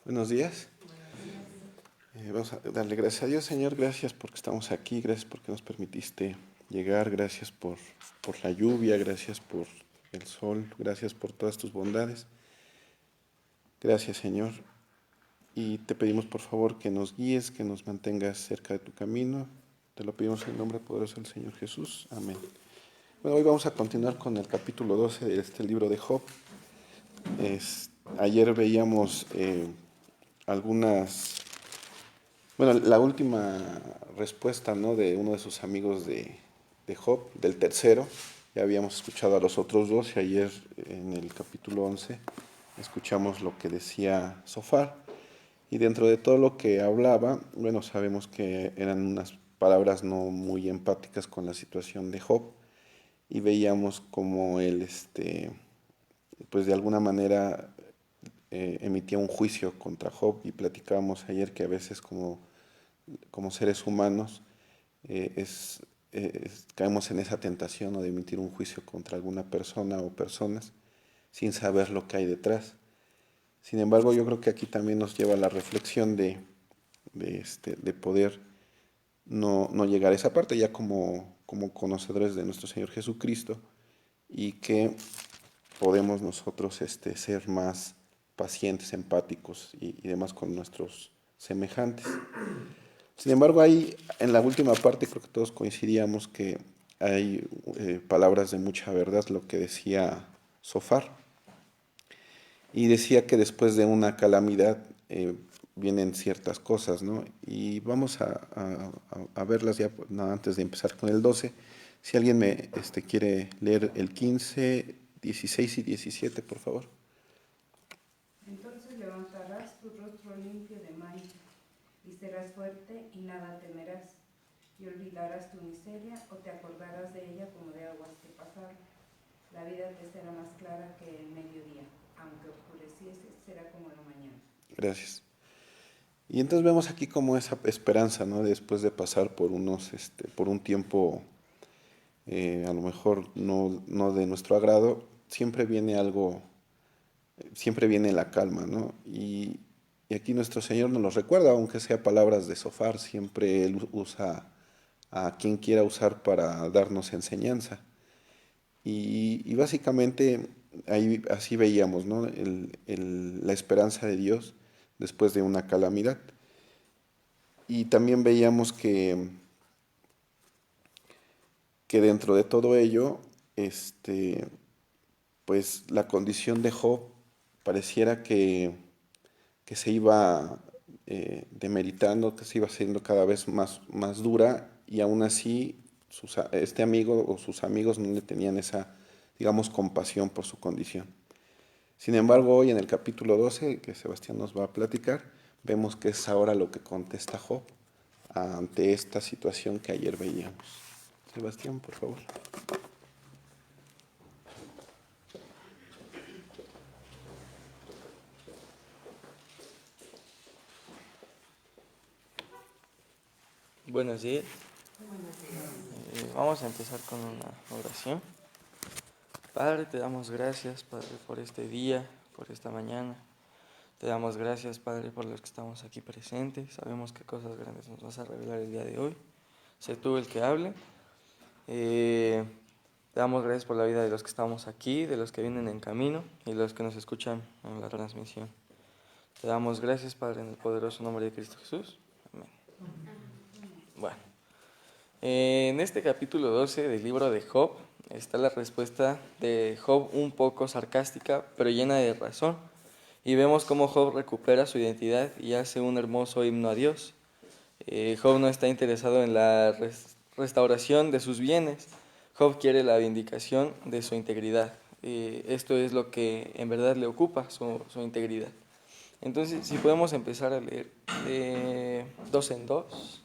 Buenos días. Vamos a darle gracias a Dios, Señor. Gracias porque estamos aquí. Gracias porque nos permitiste llegar. Gracias por la lluvia. Gracias por el sol. Gracias por todas tus bondades. Gracias, Señor. Y te pedimos, por favor, que nos guíes, que nos mantengas cerca de tu camino. Te lo pedimos en el nombre poderoso del Señor Jesús. Amén. Bueno, hoy vamos a continuar con el capítulo 12 de este libro de Job. Ayer veíamos algunas... Bueno, la última respuesta, ¿no?, de uno de sus amigos de Job, del tercero. Ya habíamos escuchado a los otros dos y ayer en el capítulo 11 escuchamos lo que decía Sofar. Y dentro de todo lo que hablaba, bueno, sabemos que eran unas palabras no muy empáticas con la situación de Job y veíamos como él, pues de alguna manera emitía un juicio contra Job y platicábamos ayer que a veces como seres humanos caemos en esa tentación, ¿no?, de emitir un juicio contra alguna persona o personas sin saber lo que hay detrás. Sin embargo, yo creo que aquí también nos lleva a la reflexión de poder no llegar a esa parte ya como conocedores de nuestro Señor Jesucristo, y que podemos nosotros ser más pacientes, empáticos y demás con nuestros semejantes. Sin embargo, ahí en la última parte creo que todos coincidíamos que hay palabras de mucha verdad, lo que decía Sofar. Y decía que después de una calamidad vienen ciertas cosas, ¿no? Y vamos a verlas ya, no, antes de empezar con el 12. Si alguien me quiere leer el 15, 16 y 17, por favor. Entonces levantarás tu rostro limpio de mancha, y serás fuerte y nada temerás, y olvidarás tu miseria o te acordarás de ella como de aguas que pasaron. La vida te será más clara que el mediodía, aunque oscureciese, será como la mañana. Gracias. Y entonces vemos aquí como esa esperanza, ¿no? Después de pasar por un tiempo a lo mejor no de nuestro agrado, siempre viene algo, siempre viene la calma, ¿no? Y aquí nuestro Señor nos lo recuerda, aunque sea palabras de Sofar, siempre Él usa a quien quiera usar para darnos enseñanza. Y básicamente ahí así veíamos, ¿no?, la esperanza de Dios después de una calamidad. Y también veíamos que dentro de todo ello, pues la condición de Job pareciera que se iba demeritando, que se iba haciendo cada vez más dura, y aún así este amigo o sus amigos no le tenían esa, digamos, compasión por su condición. Sin embargo, hoy en el capítulo 12, que Sebastián nos va a platicar, vemos que es ahora lo que contesta Job ante esta situación que ayer veíamos. Sebastián, por favor. Buenos días. Vamos a empezar con una oración. Padre, te damos gracias, Padre, por este día, por esta mañana. Te damos gracias, Padre, por los que estamos aquí presentes. Sabemos qué cosas grandes nos vas a revelar el día de hoy. Sé tú el que hable. Te damos gracias por la vida de los que estamos aquí, de los que vienen en camino y de los que nos escuchan en la transmisión. Te damos gracias, Padre, en el poderoso nombre de Cristo Jesús. Amén. Bueno. En este capítulo 12 del libro de Job está la respuesta de Job un poco sarcástica, pero llena de razón. Y vemos cómo Job recupera su identidad y hace un hermoso himno a Dios. Job no está interesado en la restauración de sus bienes. Job quiere la vindicación de su integridad. Esto es lo que en verdad le ocupa, su integridad. Entonces, si podemos empezar a leer de dos en dos.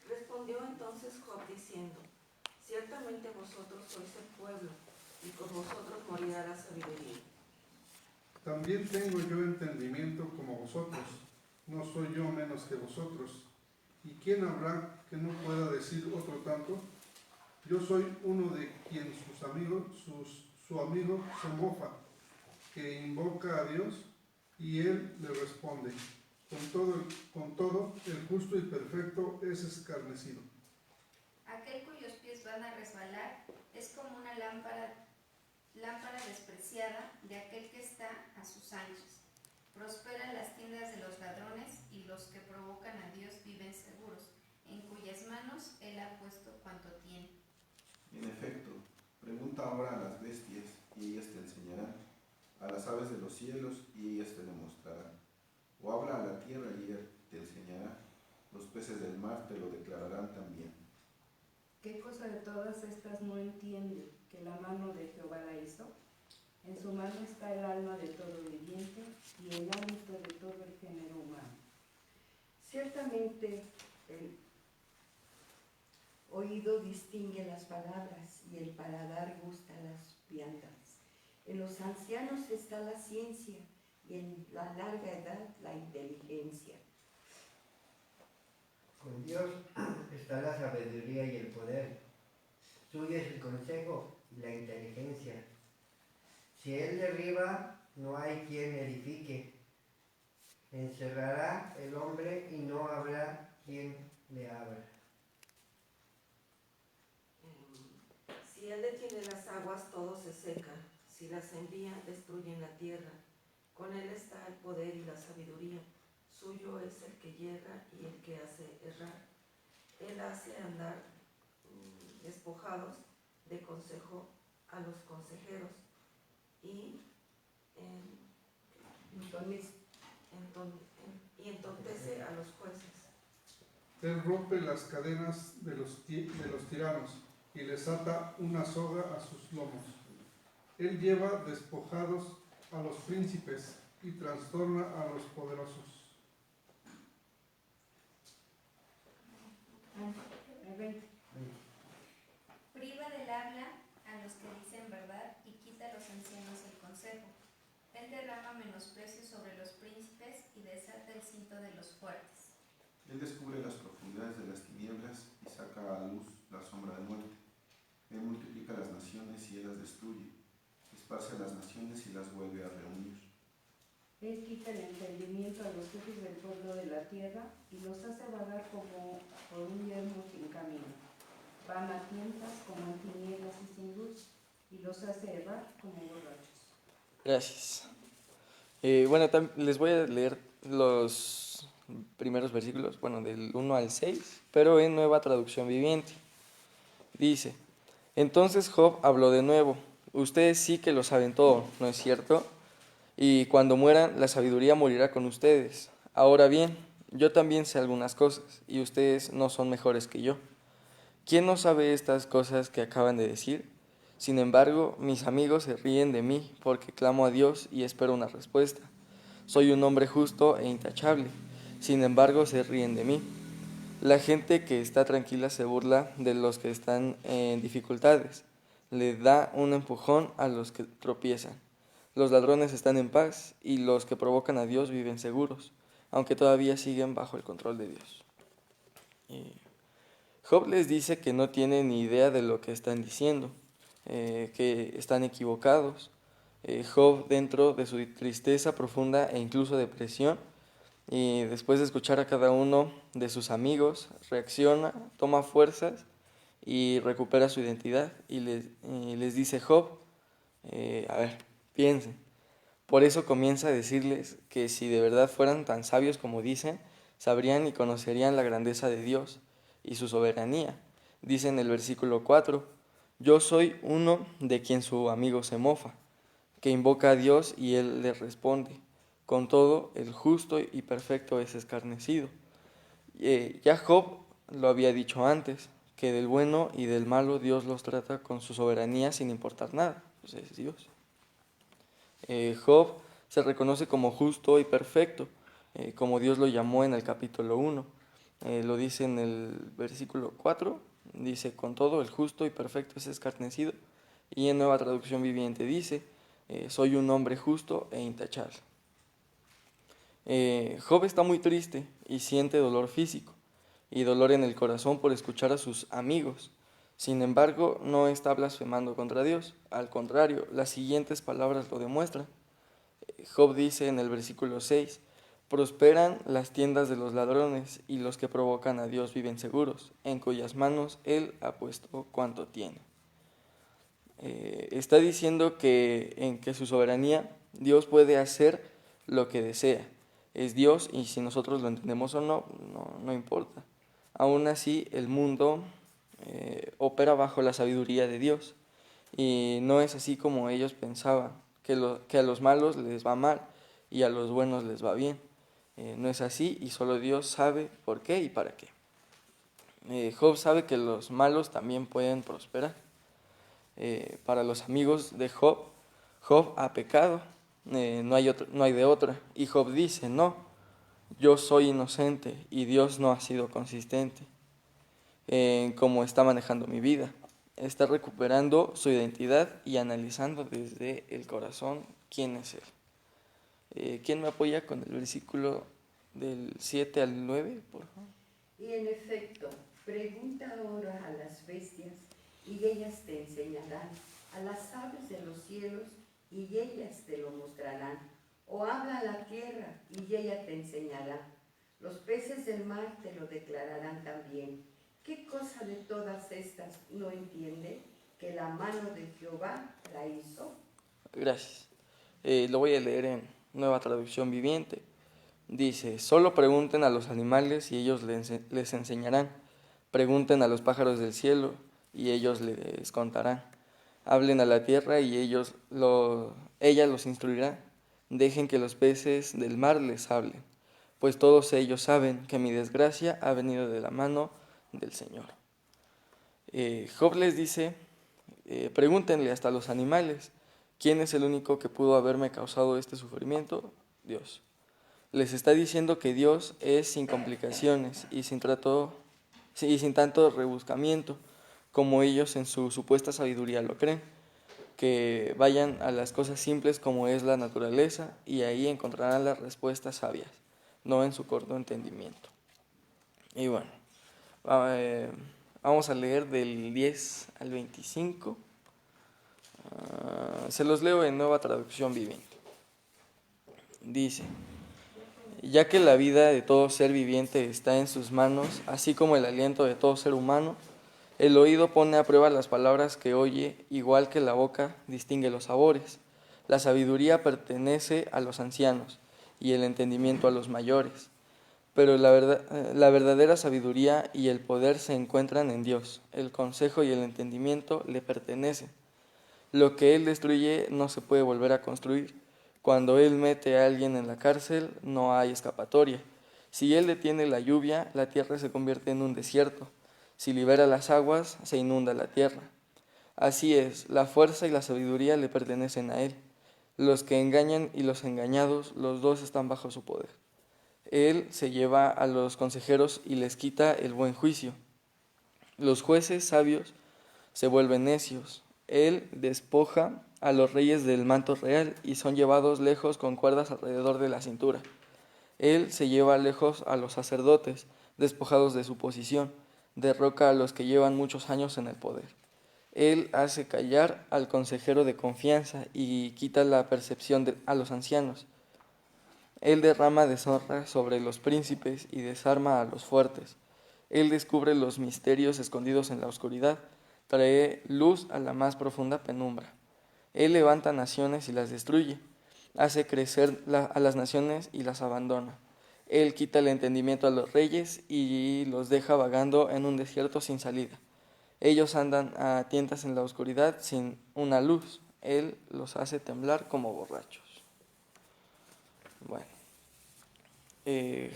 Respondió entonces Job diciendo: ciertamente vosotros sois el pueblo, y con vosotros morirá la sabiduría. También tengo yo entendimiento como vosotros, no soy yo menos que vosotros. ¿Y quién habrá que no pueda decir otro tanto? Yo soy uno de quien su amigo se mofa, que invoca a Dios, Y él le responde, con todo, el justo y perfecto es escarnecido. Aquel cuyos pies van a resbalar es como una lámpara despreciada de aquel que está a sus anchas. Prosperan las tiendas de los ladrones y los que provocan a Dios viven seguros, en cuyas manos Él ha puesto cuanto tiene. En efecto, pregunta ahora a las bestias y ellas te enseñarán, a las aves de los cielos y ellas te demostrarán. O habla a la tierra y ella te enseñará, los peces del mar te lo declararán también. ¿Qué cosa de todas estas no entiende que la mano de Jehová la hizo? En su mano está el alma de todo viviente y el hálito de todo el género humano. Ciertamente el oído distingue las palabras y el paladar gusta las viandas. En los ancianos está la ciencia y en la larga edad la inteligencia. Con Dios está la sabiduría y el poder. Suyo es el consejo y la inteligencia. Si Él derriba, no hay quien edifique. Encerrará el hombre y no habrá quien le abra. Si él detiene las aguas, todo se seca. Si las envía, destruyen la tierra. Con él está el poder y la sabiduría. Suyo es el que yerra y el que hace errar. Él hace andar despojados de consejo a los consejeros y entontece a los jueces. Él rompe las cadenas de los tiranos y les ata una soga a sus lomos. Él lleva despojados a los príncipes y trastorna a los poderosos. Priva del habla a los que dicen verdad y quita a los ancianos el consejo. Él derrama menosprecio sobre los príncipes y desata el cinto de los fuertes. Él descubre las profundidades de las tinieblas y saca a luz la sombra de muerte. Él multiplica las naciones y él las destruye. Esparce a las naciones y las vuelve a reunir. Él quita el entendimiento a los jefes del pueblo de la tierra y los hace vagar como por un yermo sin camino. Van a tientas como en tinieblas y sin luz, y los hace errar como borrachos. Gracias. Bueno, les voy a leer los primeros versículos, bueno, del 1 al 6, pero en Nueva Traducción Viviente. Dice, entonces Job habló de nuevo, ustedes sí que lo saben todo, ¿no es cierto? Y cuando mueran, la sabiduría morirá con ustedes. Ahora bien, yo también sé algunas cosas, y ustedes no son mejores que yo. ¿Quién no sabe estas cosas que acaban de decir? Sin embargo, mis amigos se ríen de mí, porque clamo a Dios y espero una respuesta. Soy un hombre justo e intachable, sin embargo se ríen de mí. La gente que está tranquila se burla de los que están en dificultades, le da un empujón a los que tropiezan. Los ladrones están en paz y los que provocan a Dios viven seguros, aunque todavía siguen bajo el control de Dios. Job les dice que no tiene ni idea de lo que están diciendo, que están equivocados. Job, dentro de su tristeza profunda e incluso depresión, y después de escuchar a cada uno de sus amigos, reacciona, toma fuerzas y recupera su identidad. Y les dice Job, a ver, piensen. Por eso comienza a decirles que si de verdad fueran tan sabios como dicen, sabrían y conocerían la grandeza de Dios y su soberanía. Dice en el versículo 4, yo soy uno de quien su amigo se mofa, que invoca a Dios y él le responde. Con todo, el justo y perfecto es escarnecido. Ya Job lo había dicho antes, que del bueno y del malo Dios los trata con su soberanía sin importar nada, pues es Dios. Job se reconoce como justo y perfecto, como Dios lo llamó en el capítulo 1. Lo dice en el versículo 4, dice, con todo el justo y perfecto es escarnecido. Y en Nueva Traducción Viviente dice, soy un hombre justo e intachable. Job está muy triste y siente dolor físico y dolor en el corazón por escuchar a sus amigos. Sin embargo, no está blasfemando contra Dios. Al contrario, las siguientes palabras lo demuestran. Job dice en el versículo 6, prosperan las tiendas de los ladrones y los que provocan a Dios viven seguros, en cuyas manos Él ha puesto cuanto tiene. Está diciendo que en que su soberanía Dios puede hacer lo que desea. Es Dios y si nosotros lo entendemos o no, no importa. Aún así, el mundo opera bajo la sabiduría de Dios y no es así como ellos pensaban, que a los malos les va mal y a los buenos les va bien. No es así y solo Dios sabe por qué y para qué. Job sabe que los malos también pueden prosperar. Para los amigos de Job, Job ha pecado, no hay de otra. Y Job dice, no, yo soy inocente y Dios no ha sido consistente en cómo está manejando mi vida. Está recuperando su identidad y analizando desde el corazón quién es Él. ¿Quién me apoya con el versículo del 7 al 9, por favor? Y en efecto, pregunta ahora a las bestias, y ellas te enseñarán, a las aves de los cielos, y ellas te lo mostrarán. O habla a la tierra, y ella te enseñará. Los peces del mar te lo declararán también. ¿Qué cosa de todas estas no entiende? Que la mano de Jehová la hizo. Gracias. Lo voy a leer en Nueva Traducción Viviente. Dice, solo pregunten a los animales y ellos les enseñarán. Pregunten a los pájaros del cielo y ellos les contarán. Hablen a la tierra y ella los instruirá. Dejen que los peces del mar les hablen, pues todos ellos saben que mi desgracia ha venido de la mano del Señor. Job les dice, pregúntenle hasta a los animales, ¿quién es el único que pudo haberme causado este sufrimiento? Dios. Les está diciendo que Dios es sin complicaciones y sin tanto rebuscamiento como ellos en su supuesta sabiduría lo creen, que vayan a las cosas simples como es la naturaleza y ahí encontrarán las respuestas sabias, no en su corto entendimiento. Y bueno, vamos a leer del 10 al 25. Se los leo en Nueva Traducción Viviente. Dice, ya que la vida de todo ser viviente está en sus manos, así como el aliento de todo ser humano, el oído pone a prueba las palabras que oye, igual que la boca distingue los sabores. La sabiduría pertenece a los ancianos y el entendimiento a los mayores. Pero la verdadera sabiduría y el poder se encuentran en Dios. El consejo y el entendimiento le pertenecen. Lo que Él destruye no se puede volver a construir. Cuando Él mete a alguien en la cárcel, no hay escapatoria. Si Él detiene la lluvia, la tierra se convierte en un desierto. Si libera las aguas, se inunda la tierra. Así es, la fuerza y la sabiduría le pertenecen a Él. Los que engañan y los engañados, los dos están bajo su poder. Él se lleva a los consejeros y les quita el buen juicio. Los jueces sabios se vuelven necios. Él despoja a los reyes del manto real y son llevados lejos con cuerdas alrededor de la cintura. Él se lleva lejos a los sacerdotes, despojados de su posición. Derroca a los que llevan muchos años en el poder. Él hace callar al consejero de confianza y quita la percepción a los ancianos. Él derrama deshonra sobre los príncipes y desarma a los fuertes. Él descubre los misterios escondidos en la oscuridad, trae luz a la más profunda penumbra. Él levanta naciones y las destruye, hace crecer a las naciones y las abandona. Él quita el entendimiento a los reyes y los deja vagando en un desierto sin salida. Ellos andan a tientas en la oscuridad sin una luz. Él los hace temblar como borrachos. Bueno,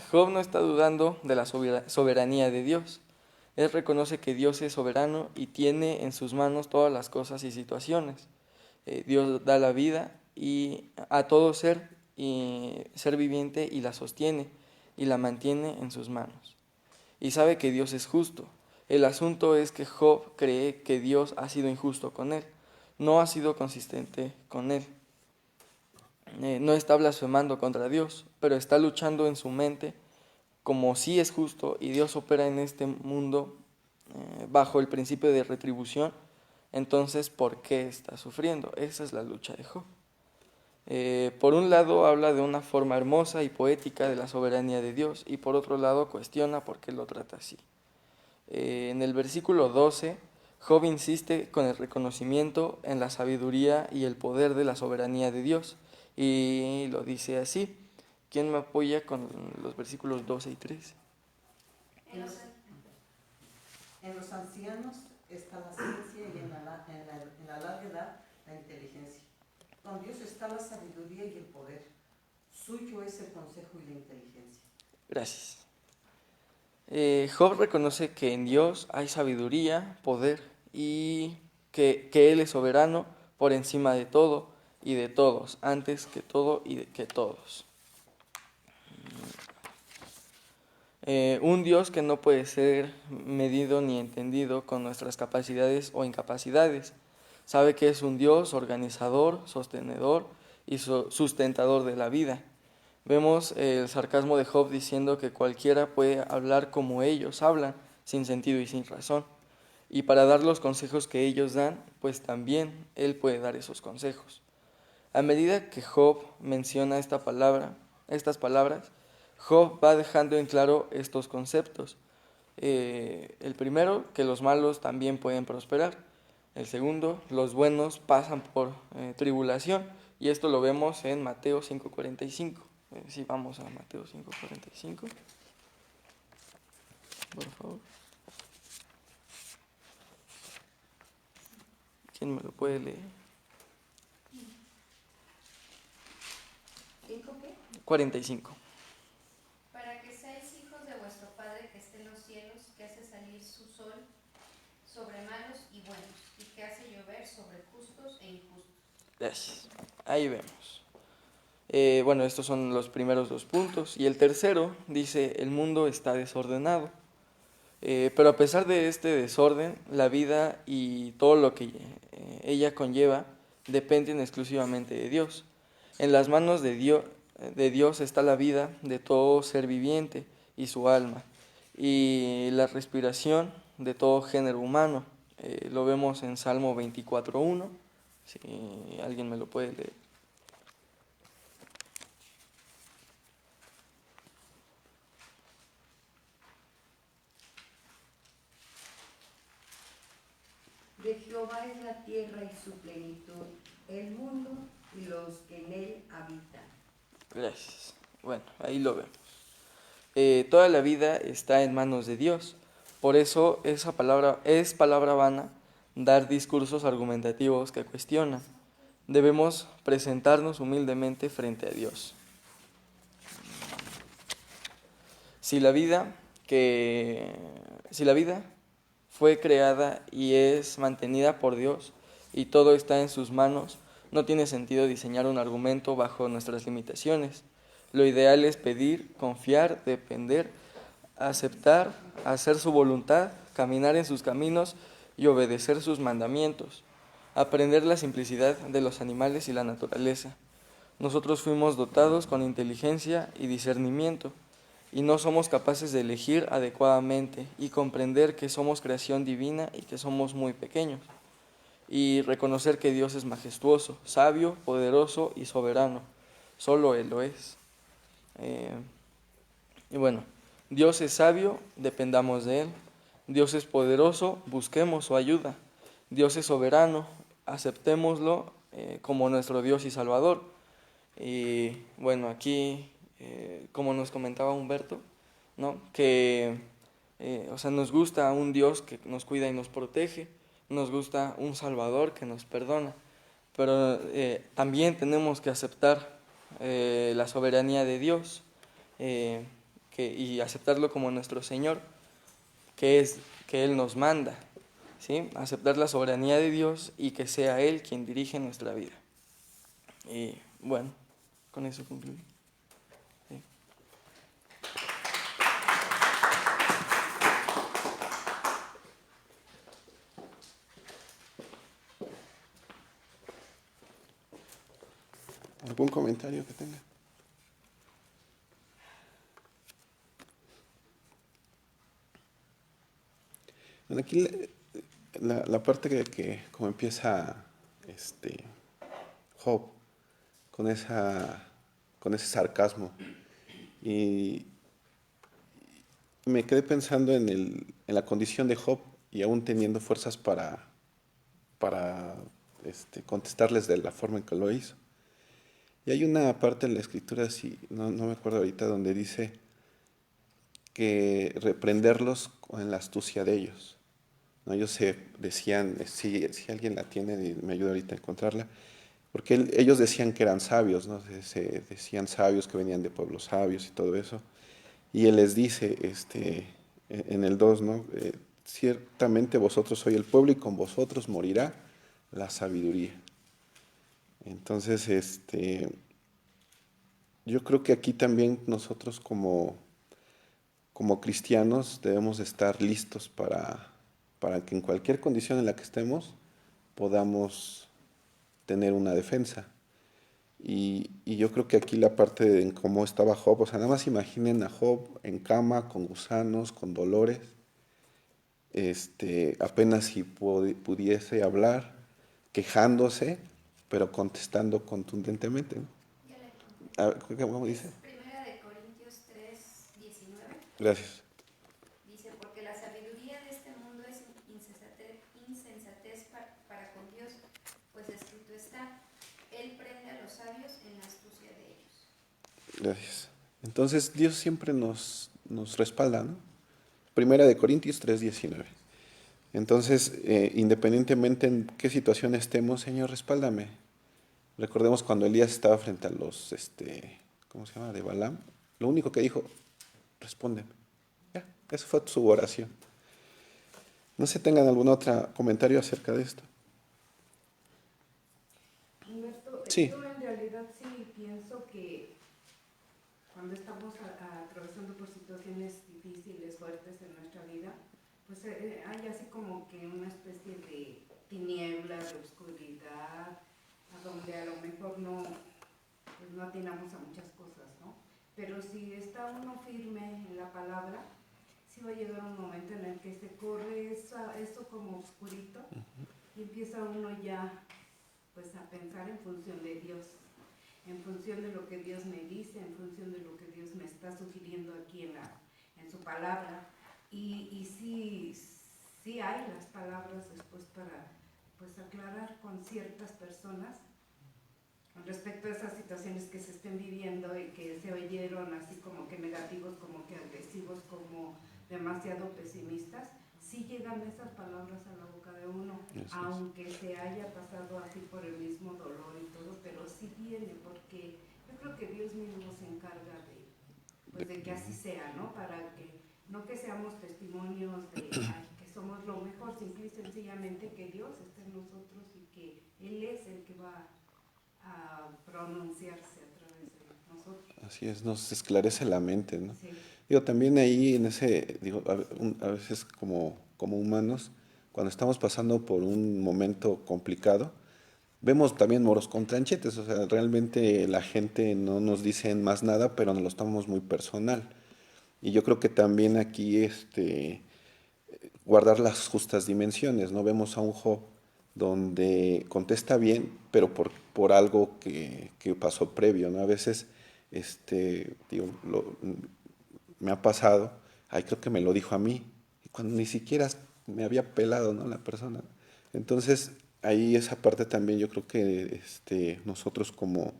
Job no está dudando de la soberanía de Dios. Él reconoce que Dios es soberano y tiene en sus manos todas las cosas y situaciones. Dios da la vida y a todo ser viviente y la sostiene y la mantiene en sus manos. Y sabe que Dios es justo. El asunto es que Job cree que Dios ha sido injusto con él, no ha sido consistente con él. No está blasfemando contra Dios, pero está luchando en su mente como si es justo y Dios opera en este mundo bajo el principio de retribución. Entonces, ¿por qué está sufriendo? Esa es la lucha de Job. Por un lado habla de una forma hermosa y poética de la soberanía de Dios y por otro lado cuestiona por qué lo trata así. En el versículo 12, Job insiste con el reconocimiento en la sabiduría y el poder de la soberanía de Dios y lo dice así. ¿Quién me apoya con los versículos 12 y 13? En los ancianos está la ciencia y en la larga edad la inteligencia. Con Dios está la sabiduría y el poder. Suyo es el consejo y la inteligencia. Gracias. Job reconoce que en Dios hay sabiduría, poder y que Él es soberano por encima de todo y de todos, antes que todo y que todos. Un Dios que no puede ser medido ni entendido con nuestras capacidades o incapacidades. Sabe que es un Dios organizador, sostenedor y sustentador de la vida. Vemos el sarcasmo de Job diciendo que cualquiera puede hablar como ellos hablan, sin sentido y sin razón. Y para dar los consejos que ellos dan, pues también él puede dar esos consejos. A medida que Job menciona estas palabras, Job va dejando en claro estos conceptos. El primero, que los malos también pueden prosperar. El segundo, los buenos pasan por tribulación. Y esto lo vemos en Mateo 5:45. Si vamos a Mateo 5:45, por favor. ¿Quién me lo puede leer? ¿Cinco qué? 45. Para que seáis hijos de vuestro Padre que está en los cielos, que hace salir su sol sobre malos y buenos, y que hace llover sobre justos e injustos. Gracias. Ahí vemos. Bueno, estos son los primeros dos puntos. Y el tercero dice, el mundo está desordenado. Pero a pesar de este desorden, la vida y todo lo que ella conlleva dependen exclusivamente de Dios. En las manos de Dios está la vida de todo ser viviente y su alma, y la respiración de todo género humano. Lo vemos en Salmo 24:1, si alguien me lo puede leer. De Jehová es la tierra y su plenitud, el mundo y los que en él habitan. Gracias. Bueno, ahí lo vemos. Toda la vida está en manos de Dios. Por eso es palabra vana dar discursos argumentativos que cuestionan. Debemos presentarnos humildemente frente a Dios. Si la vida fue creada y es mantenida por Dios y todo está en sus manos, no tiene sentido diseñar un argumento bajo nuestras limitaciones. Lo ideal es pedir, confiar, depender, aceptar, hacer su voluntad, caminar en sus caminos y obedecer sus mandamientos. Aprender la simplicidad de los animales y la naturaleza. Nosotros fuimos dotados con inteligencia y discernimiento y no somos capaces de elegir adecuadamente y comprender que somos creación divina y que somos muy pequeños. Y reconocer que Dios es majestuoso, sabio, poderoso y soberano. Solo Él lo es. Y bueno, Dios es sabio, dependamos de Él. Dios es poderoso, busquemos su ayuda. Dios es soberano, aceptémoslo como nuestro Dios y Salvador. Y bueno, aquí, como nos comentaba Humberto, ¿no? Que nos gusta un Dios que nos cuida y nos protege, nos gusta un Salvador que nos perdona, pero también tenemos que aceptar la soberanía de Dios y aceptarlo como nuestro Señor, que Él nos manda, ¿sí? Aceptar la soberanía de Dios y que sea Él quien dirige nuestra vida. Y bueno, con eso concluyo. Sí. ¿Algún comentario que tenga? Bueno, aquí la parte que como empieza Job, con ese sarcasmo. Y me quedé pensando en la condición de Job y aún teniendo fuerzas para contestarles de la forma en que lo hizo. Y hay una parte en la escritura, no me acuerdo ahorita, donde dice que reprenderlos en la astucia de ellos. ¿No? Ellos decían, si alguien la tiene, me ayuda ahorita a encontrarla, porque ellos decían que eran sabios, ¿no? Se decían sabios, que venían de pueblos sabios y todo eso. Y él les dice en el 2, ¿no? Ciertamente vosotros sois el pueblo y con vosotros morirá la sabiduría. Entonces, yo creo que aquí también nosotros como cristianos debemos estar listos para que en cualquier condición en la que estemos podamos tener una defensa. Y yo creo que aquí la parte de en cómo estaba Job, o sea, nada más imaginen a Job en cama, con gusanos, con dolores, apenas si pudiese hablar, quejándose, pero contestando contundentemente, ¿no? Ya la encontré. A ver, ¿cómo dice? Primera de Corintios 3:19. Gracias. Dice, porque la sabiduría de este mundo es insensatez para con Dios, pues escrito está, Él prende a los sabios en la astucia de ellos. Gracias. Entonces Dios siempre nos respalda, ¿no? Primera de Corintios 3:19. Entonces, independientemente en qué situación estemos, Señor, respáldame. Recordemos cuando Elías estaba frente a los, ¿cómo se llama? De Balaam. Lo único que dijo, respóndeme. Ya, esa fue su oración. No sé, ¿tengan algún otro comentario acerca de esto? Humberto, Sí. yo en realidad sí pienso que cuando estamos atravesando por situaciones difíciles, fuertes en nuestra vida, pues hay así como que una especie de tiniebla, de oscuridad, a donde a lo mejor pues no atinamos a muchas cosas, ¿no? Pero si está uno firme en la palabra, sí va a llegar un momento en el que se corre eso como oscurito y empieza uno ya pues a pensar en función de Dios, en función de lo que Dios me dice, en función de lo que Dios me está sugiriendo aquí en su palabra. Y sí hay las palabras después para pues aclarar con ciertas personas con respecto a esas situaciones que se estén viviendo y que se oyeron así como que negativos, como que agresivos, como demasiado pesimistas. Sí llegan esas palabras a la boca de uno, aunque se haya pasado así por el mismo dolor y todo, pero sí viene, porque yo creo que Dios mismo se encarga de que así sea, ¿no? Para que no que seamos testimonios de que somos lo mejor, simple y sencillamente que Dios está en nosotros y que Él es el que va a pronunciarse a través de nosotros. Así es, nos esclarece la mente, ¿no? Sí. Digo, también ahí en ese, digo, a veces como humanos, cuando estamos pasando por un momento complicado, vemos también moros con tranchetes, o sea, realmente la gente no nos dice más nada, pero nos lo tomamos muy personal. Y yo creo que también aquí guardar las justas dimensiones, ¿no? Vemos a un Job donde contesta bien, pero por algo que pasó previo, ¿no? A veces, digo, me ha pasado, ay, creo que me lo dijo a mí, y cuando ni siquiera me había pelado, ¿no? La persona. Entonces, ahí esa parte también yo creo que nosotros como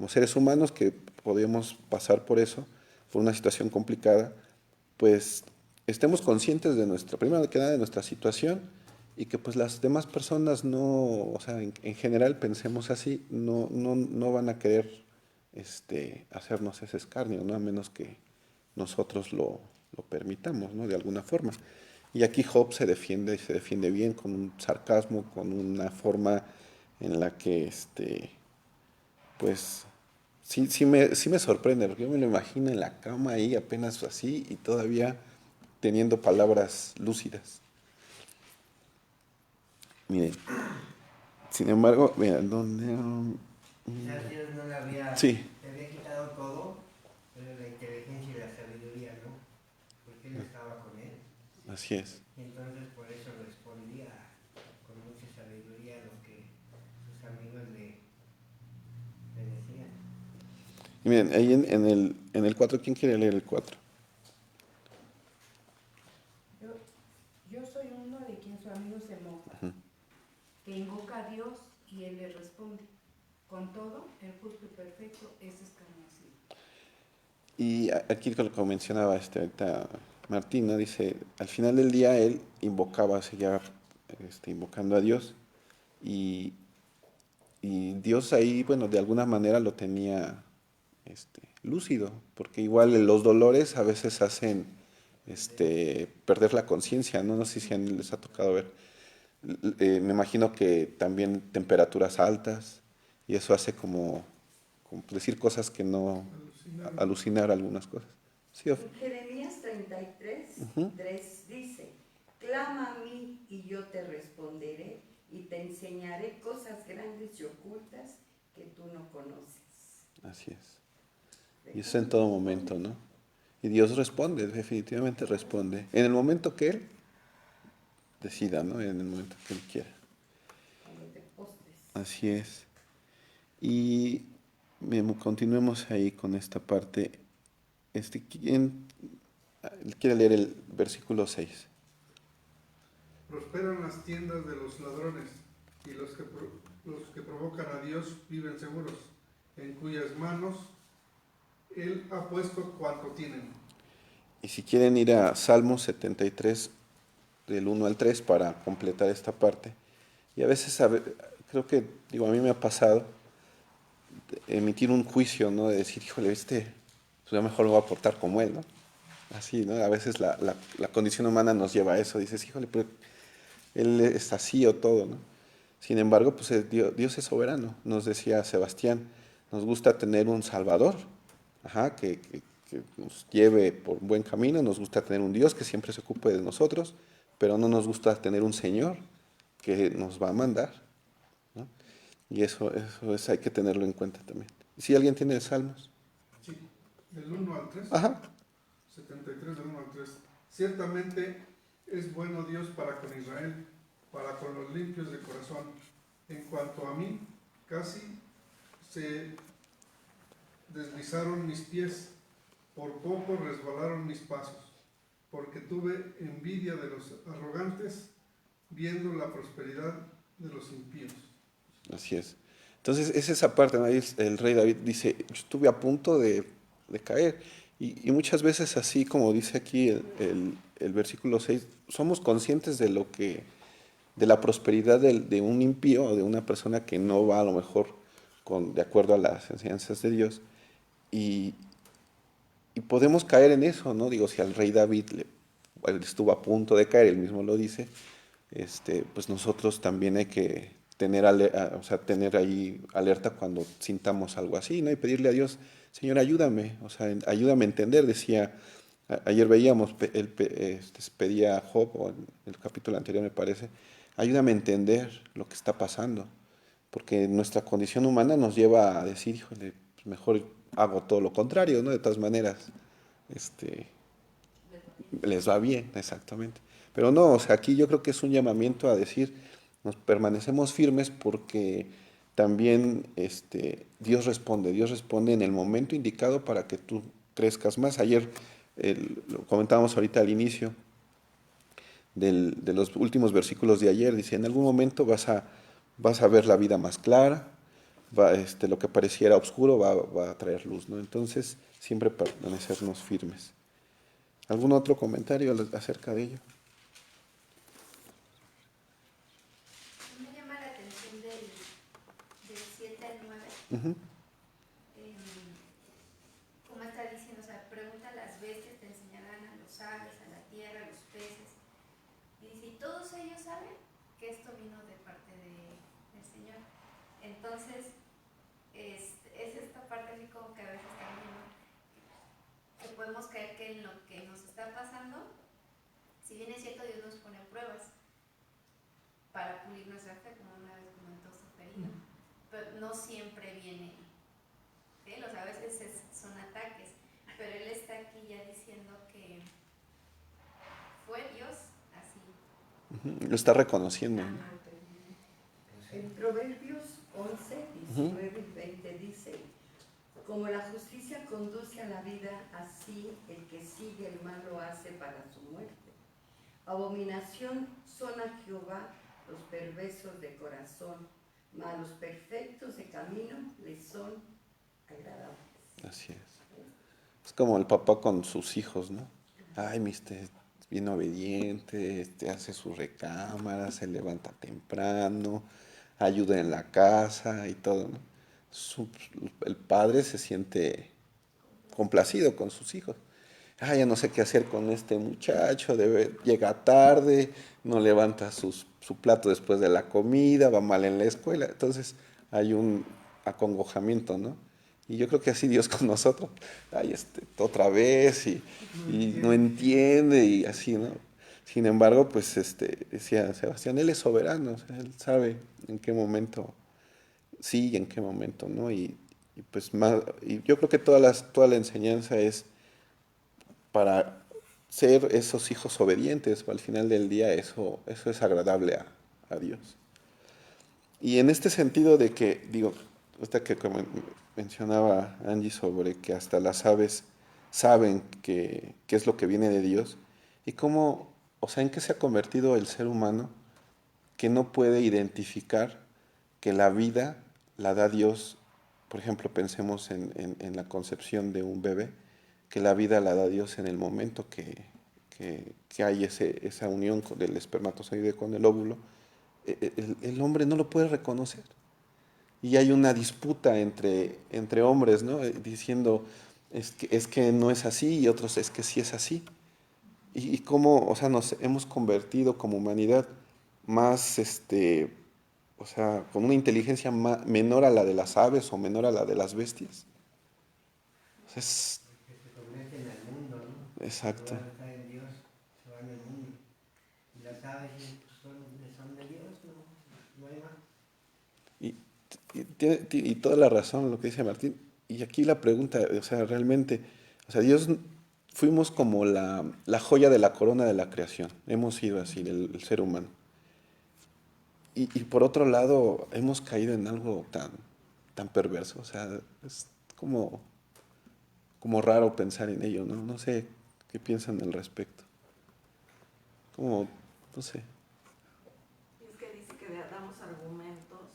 seres humanos que podemos pasar por eso, por una situación complicada, pues estemos conscientes de primero que nada de nuestra situación y que pues las demás personas no, o sea, en general pensemos así, no van a querer hacernos ese escarnio, ¿no? A menos que nosotros lo permitamos, ¿no? De alguna forma. Y aquí Job se defiende bien, con un sarcasmo, con una forma en la que, pues, sí me sorprende, porque yo me lo imagino en la cama ahí, apenas así, y todavía teniendo palabras lúcidas. Miren, sin embargo, miren, ¿dónde? Quizás Dios no le había, Sí, le había quitado todo, pero la inteligencia y la sabiduría no, porque él estaba con él. así es. Y entonces por eso respondía con mucha sabiduría a lo que sus amigos le decían. Y miren, ahí en el 4, ¿quién quiere leer el 4? Yo soy uno de quien su amigo se mofa, que invoca a Dios y Él le responde. Con todo, el justo y perfecto es escarnecido. Y aquí lo que mencionaba ahorita Martina, dice, al final del día él invocaba, seguía invocando a Dios y, y Dios ahí, bueno, de alguna manera lo tenía lúcido, porque igual los dolores a veces hacen perder la conciencia, ¿no? No sé si les ha tocado ver. Me imagino que también temperaturas altas y eso hace como decir cosas que no, alucinar algunas cosas. Sí, En Jeremías 33, Ujú. 3 dice, clama a mí y yo te responderé y te enseñaré cosas grandes y ocultas que tú no conoces. Así es. Y eso en todo momento, ¿no? Y Dios responde, definitivamente responde. En el momento que Él decida, ¿no? En el momento que Él quiera. Cuando te postres. Así es. Y continuemos ahí con esta parte. ¿Quién quiere leer el versículo 6? Prosperan las tiendas de los ladrones, y los que provocan a Dios viven seguros, en cuyas manos Él ha puesto cuanto tienen. Y si quieren ir a Salmos 73, del 1 al 3, para completar esta parte. Y a veces, creo que, digo, a mí me ha pasado emitir un juicio, ¿no? De decir, híjole, pues yo mejor lo voy a portar como él, ¿no? Así, ¿no? A veces la condición humana nos lleva a eso. Dices, híjole, pero él es así o todo, ¿no? Sin embargo, pues Dios es soberano. Nos decía Sebastián, nos gusta tener un Salvador, ajá, que nos lleve por buen camino. Nos gusta tener un Dios que siempre se ocupe de nosotros, pero no nos gusta tener un Señor que nos va a mandar, ¿no? Y eso hay que tenerlo en cuenta también. Si alguien tiene Salmos. Sí, del 1 al 3. Ajá. 73 del 1 al 3. Ciertamente es bueno Dios para con Israel, para con los limpios de corazón. En cuanto a mí, casi se deslizaron mis pies, por poco resbalaron mis pasos, porque tuve envidia de los arrogantes, viendo la prosperidad de los impíos. Así es. Entonces, es esa parte, ¿no? Ahí el rey David dice, yo estuve a punto de caer. Y muchas veces, así como dice aquí el versículo 6, somos conscientes de la prosperidad de un impío o de una persona que no va a lo mejor de acuerdo a las enseñanzas de Dios. Y, y podemos caer en eso, ¿no? Digo, si al rey David él estuvo a punto de caer, él mismo lo dice, pues nosotros también hay que tener ahí alerta cuando sintamos algo así, ¿no? Y pedirle a Dios, Señor, ayúdame, o sea, ayúdame a entender, decía, ayer veíamos, él pedía a Job, o en el capítulo anterior me parece, ayúdame a entender lo que está pasando, porque nuestra condición humana nos lleva a decir, híjole, pues mejor hago todo lo contrario, ¿no? De todas maneras, les va bien, exactamente. Pero no, o sea, aquí yo creo que es un llamamiento a decir, nos permanecemos firmes porque también Dios responde en el momento indicado para que tú crezcas más. Ayer lo comentábamos ahorita al inicio de los últimos versículos de ayer, dice, en algún momento vas a ver la vida más clara, lo que pareciera oscuro va a traer luz, ¿no? Entonces, siempre permanecernos firmes. ¿Algún otro comentario acerca de ello? Me llama la atención del 7 al 9. Uh-huh. Como está diciendo, o sea, pregunta a las bestias, te enseñarán a los aves, a la tierra, a los peces. Y dice, ¿y todos ellos saben que esto vino de parte del Señor? Entonces, es esta parte así como que a veces también, ¿no? Que podemos creer que en lo que nos está pasando, si bien es cierto, Dios nos pone pruebas para pulir nuestra fe, como una vez comentó Seferino, pero no siempre viene de él, o sea, a veces son ataques, pero él está aquí ya diciendo que fue Dios así. Uh-huh. Lo está reconociendo, ¿no? En Proverbios 11, 19 y 20 dice, Como la justicia conduce a la vida, así el que sigue el mal lo hace para su muerte. Abominación son a Jehová los perversos de corazón, mas los perfectos de camino les son agradables. Así es. Es como el papá con sus hijos, ¿no? Ay, es bien obediente, hace su recámara, se levanta temprano, ayuda en la casa y todo, ¿no? El padre se siente complacido con sus hijos. Ah, ya no sé qué hacer con este muchacho, llega tarde, no levanta su plato después de la comida, va mal en la escuela. Entonces hay un acongojamiento, ¿no? Y yo creo que así Dios con nosotros. Ay, otra vez y no entiende y así, ¿no? Sin embargo, pues decía Sebastián, Él es soberano, o sea, Él sabe en qué momento sí y en qué momento, ¿no? Y pues más, y yo creo que toda la enseñanza es para ser esos hijos obedientes. Al final del día eso es agradable a Dios. Y en este sentido de que, digo, esta que mencionaba Angie sobre que hasta las aves saben qué es lo que viene de Dios, y cómo, o sea, en qué se ha convertido el ser humano que no puede identificar que la vida la da Dios. Por ejemplo, pensemos en la concepción de un bebé, que la vida la da Dios en el momento que hay esa unión del espermatozoide con el óvulo. El hombre no lo puede reconocer. Y hay una disputa entre hombres, ¿no? Diciendo, es que no es así, y otros es que sí es así. Y cómo, o sea, nos hemos convertido como humanidad más, o sea, con una inteligencia menor a la de las aves o menor a la de las bestias. O sea, Que se convierten al mundo, ¿no? Exacto. En lugar de estar en Dios, se van al mundo. Y las aves pues, son de Dios, no hay más. Y tiene toda la razón lo que dice Martín. Y aquí la pregunta, o sea, realmente, o sea, Dios, fuimos como la joya de la corona de la creación. Hemos sido así, el ser humano. Y por otro lado, hemos caído en algo tan perverso. O sea, es como raro pensar en ello, ¿no? No sé qué piensan al respecto. Como, no sé. Y es que dice que damos argumentos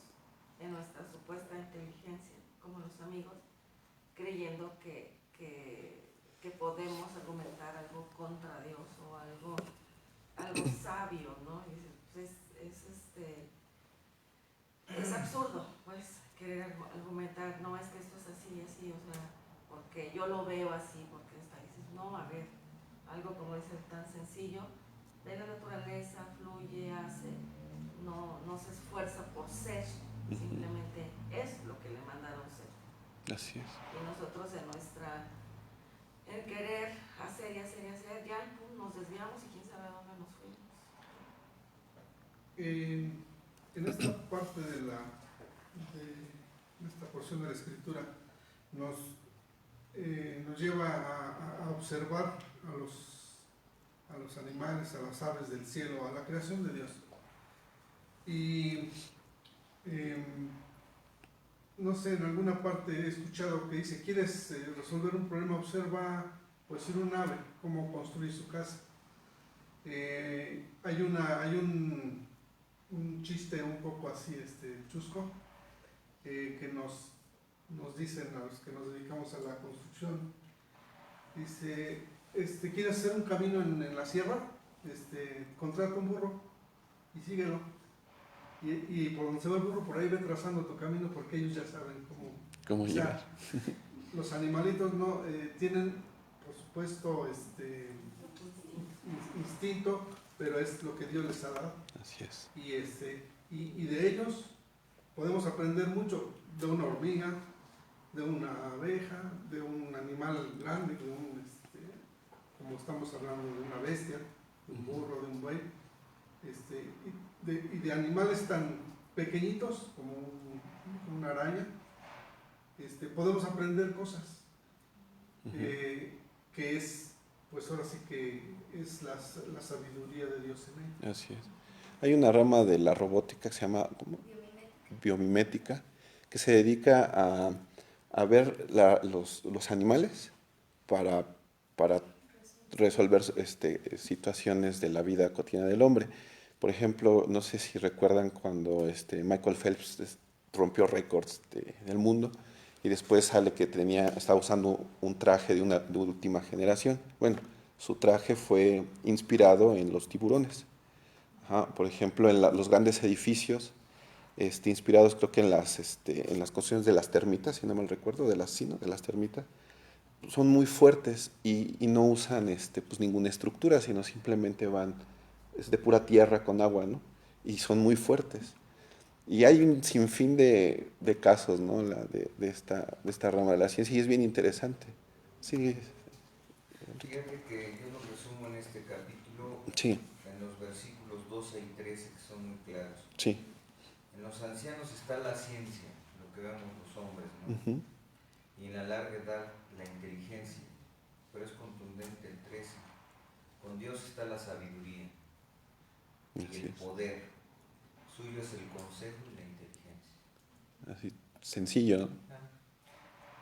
en nuestra supuesta inteligencia, como los amigos, creyendo que podemos argumentar algo contra Dios o algo sabio, ¿no? Y dice, pues es absurdo, pues, querer argumentar, no, es que esto es así, así, o sea, porque yo lo veo así, porque está, dices, no, a ver, algo como dice tan sencillo, de la naturaleza, fluye, hace, no se esfuerza por ser, simplemente es lo que le mandaron ser. Así es. Y nosotros en querer hacer y hacer y hacer, ya nos desviamos y quién sabe a dónde nos fuimos. En esta parte de esta porción de la escritura nos lleva a observar a los animales, a las aves del cielo, a la creación de Dios. Y no sé, en alguna parte he escuchado que dice, ¿quieres resolver un problema? Observa, pues, un ave, cómo construir su casa. Hay un chiste un poco así, chusco, que nos dicen a los que nos dedicamos a la construcción. Dice, ¿quieres hacer un camino en la sierra? Contrata un burro y síguelo. Y por donde se va el burro, por ahí ve trazando tu camino, porque ellos ya saben ¿Cómo llegar? Los animalitos no tienen, por supuesto, instinto, pero es lo que Dios les ha dado. Así es. Y de ellos podemos aprender mucho, de una hormiga, de una abeja, de un animal grande, como estamos hablando de una bestia, de un burro, de un buey, y de animales tan pequeñitos como una araña, podemos aprender cosas, que es, pues ahora sí que es la sabiduría de Dios en ello. Así es. Hay una rama de la robótica que se llama biomimética, que se dedica a ver los animales para resolver situaciones de la vida cotidiana del hombre. Por ejemplo, no sé si recuerdan cuando Michael Phelps rompió récords del mundo y después sale que estaba usando un traje de última generación. Bueno, su traje fue inspirado en los tiburones. Ajá, por ejemplo, en los grandes edificios, inspirados creo que en las construcciones de las termitas, si no mal recuerdo, de las termitas, son muy fuertes y no usan pues ninguna estructura, sino simplemente van es de pura tierra con agua, ¿no? Y son muy fuertes. Y hay un sinfín de casos, ¿no? De esta rama de la ciencia y es bien interesante. Sí, Fíjate que yo lo resumo en este capítulo, sí, en los versículos 12 y 13, que son muy claros. sí. En los ancianos está la ciencia, lo que vemos los hombres, ¿no? Uh-huh. Y en la larga edad la inteligencia, pero es contundente el 13. Con Dios está la sabiduría y Así el es. poder. Suyo es el consejo y la inteligencia. Así, sencillo, ¿no?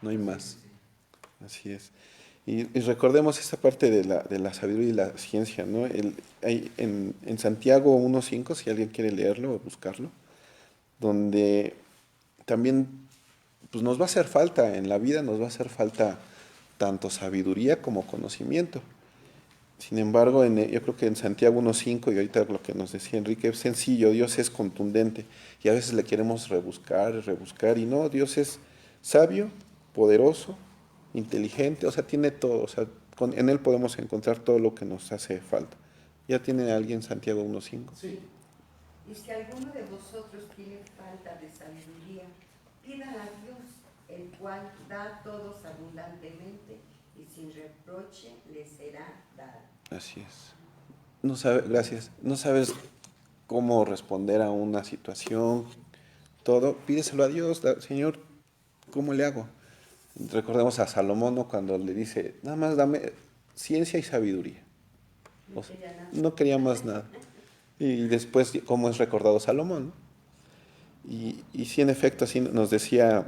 No hay más. Así es. Y recordemos esta parte de la sabiduría y la ciencia, ¿no? Hay en Santiago 1.5, si alguien quiere leerlo o buscarlo, donde también pues nos va a hacer falta, en la vida nos va a hacer falta tanto sabiduría como conocimiento. Sin embargo, yo creo que en Santiago 1.5, y ahorita lo que nos decía Enrique, es sencillo, Dios es contundente, y a veces le queremos rebuscar, y no, Dios es sabio, poderoso, inteligente, o sea, tiene todo, o sea, en Él podemos encontrar todo lo que nos hace falta. ¿Ya tiene alguien Santiago 1.5? Sí. Y si alguno de vosotros tiene falta de sabiduría, pídala a Dios, el cual da a todos abundantemente y sin reproche le será dada. Así es. Gracias. No sabes cómo responder a una situación, todo, pídeselo a Dios, Señor, ¿cómo le hago? Recordemos a Salomón, ¿no? Cuando le dice, nada más dame ciencia y sabiduría. O sea, no quería más nada. Y después, ¿cómo es recordado Salomón? Y sí, en efecto, así nos decía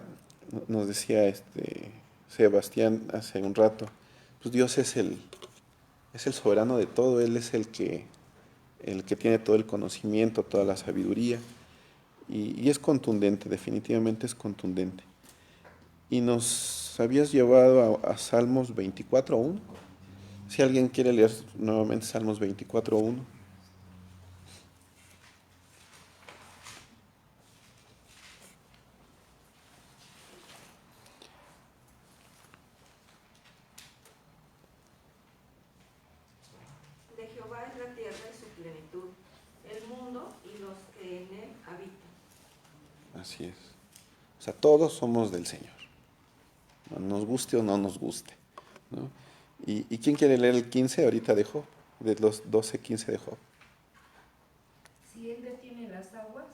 Sebastián hace un rato, pues Dios es el soberano de todo, Él es el que tiene todo el conocimiento, toda la sabiduría, y es contundente, definitivamente es contundente. Y nos habías llevado a Salmos 24.1. Si alguien quiere leer nuevamente Salmos 24.1. De Jehová es la tierra y su plenitud, el mundo y los que en él habitan. Así es. O sea, todos somos del Señor. Nos guste o no nos guste, ¿no? ¿Y quién quiere leer el 15 ahorita de Job? De los 12:15 de Job. Si él detiene las aguas,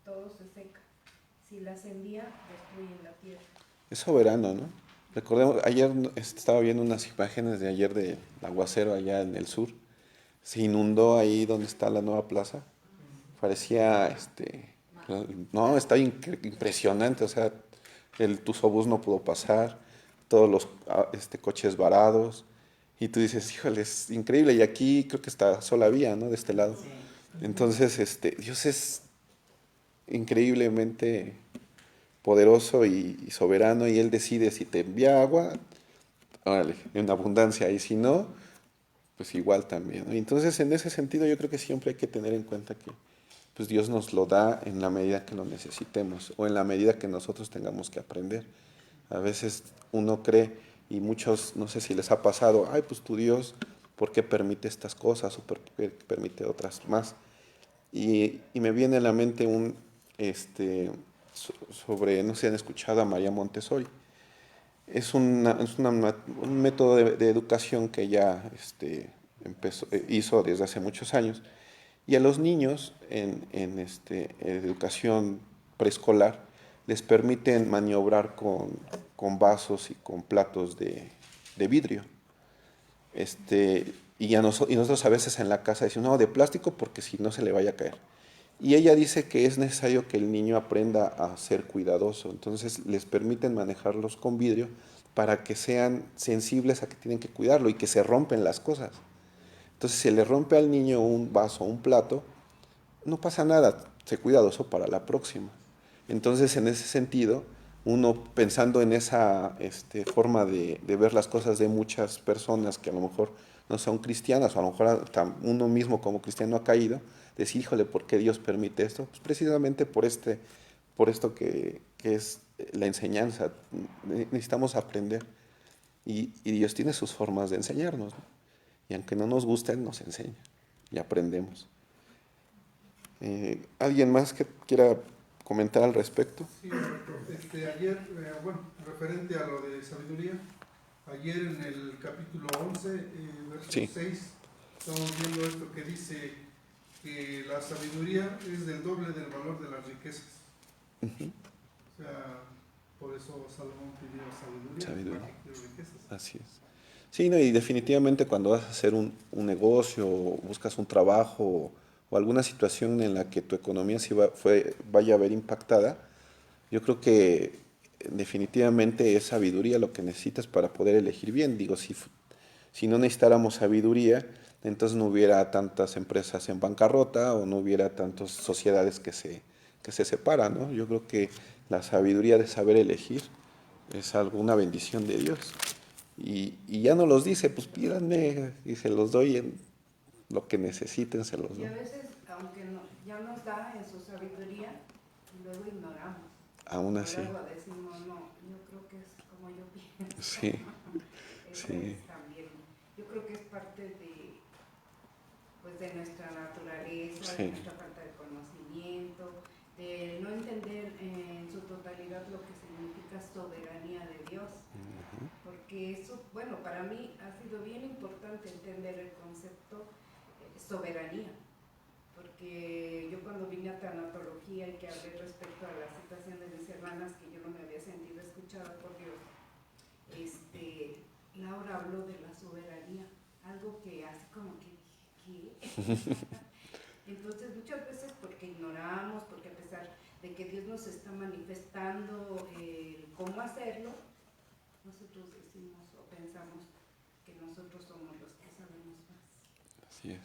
todo se seca. Si las envía, destruye la tierra. Es soberano, ¿no? Recordemos, ayer estaba viendo unas imágenes de ayer del aguacero allá en el sur. Se inundó ahí donde está la nueva plaza. Parecía, no, está impresionante, o sea, el Tusobús no pudo pasar, todos los coches varados, y tú dices, híjole, es increíble, y aquí creo que está sola vía, ¿no? De este lado. Entonces, Dios es increíblemente poderoso y soberano, y Él decide si te envía agua, órale, en abundancia, y si no, pues igual también, ¿no? Entonces, en ese sentido, yo creo que siempre hay que tener en cuenta que pues Dios nos lo da en la medida que lo necesitemos o en la medida que nosotros tengamos que aprender. A veces uno cree, y muchos, no sé si les ha pasado, ay, pues tu Dios, ¿por qué permite estas cosas o por qué permite otras más? Y me viene a la mente sobre, no sé si han escuchado a María Montessori. Es un método de educación que ella hizo desde hace muchos años. Y a los niños en educación preescolar les permiten maniobrar con vasos y con platos de vidrio. Y nosotros a veces en la casa decimos, no, de plástico porque si no se le vaya a caer. Y ella dice que es necesario que el niño aprenda a ser cuidadoso, entonces les permiten manejarlos con vidrio para que sean sensibles a que tienen que cuidarlo y que se rompen las cosas. Entonces, si le rompe al niño un vaso o un plato, no pasa nada, sé cuidadoso para la próxima. Entonces, en ese sentido, uno pensando en esa forma de ver las cosas de muchas personas que a lo mejor no son cristianas, o a lo mejor hasta uno mismo como cristiano ha caído, decir, híjole, ¿por qué Dios permite esto? Pues precisamente por esto que es la enseñanza. Necesitamos aprender. Y Dios tiene sus formas de enseñarnos, ¿no? Y aunque no nos guste, Él nos enseña y aprendemos. ¿Alguien más que quiera comentar al respecto? Sí, ayer, bueno, referente a lo de sabiduría, ayer en el capítulo 11, verso Sí. 6, estamos viendo esto que dice que la sabiduría es del doble del valor de las riquezas. Ujú. O sea, por eso Salomón pidió sabiduría, Sabiduría. para que quiera riquezas. Así es. Sí, no, y definitivamente cuando vas a hacer un negocio, o buscas un trabajo o alguna situación en la que tu economía vaya a ver impactada, yo creo que definitivamente es sabiduría lo que necesitas para poder elegir bien. Digo, si no necesitáramos sabiduría, entonces no hubiera tantas empresas en bancarrota o no hubiera tantas sociedades que se separan, ¿no? Yo creo que la sabiduría de saber elegir es algo, una bendición de Dios. Y ya no los dice, pues pídanme y se los doy en lo que necesiten, se los Y doy. a veces, aunque ya nos da en su sabiduría, luego ignoramos. Aún O así, luego decimos, no, yo creo que es como yo pienso. sí, Eso sí, es también, yo creo que es parte de, pues, de nuestra naturaleza, de sí. nuestra falta de conocimiento, de no entender en su totalidad lo que significa soberanía de Dios. Ujú. Porque eso, bueno, para mí ha sido bien importante entender el concepto soberanía, porque yo cuando vine a tanatología y que hablé respecto a la situación de mis hermanas, que yo no me había sentido escuchada por Dios, Laura habló de la soberanía, algo que así como que dije, ¿qué? Entonces muchas veces porque ignoramos, porque a pesar de que Dios nos está manifestando cómo hacerlo, nosotros decimos o pensamos que nosotros somos los que sabemos más. Así es.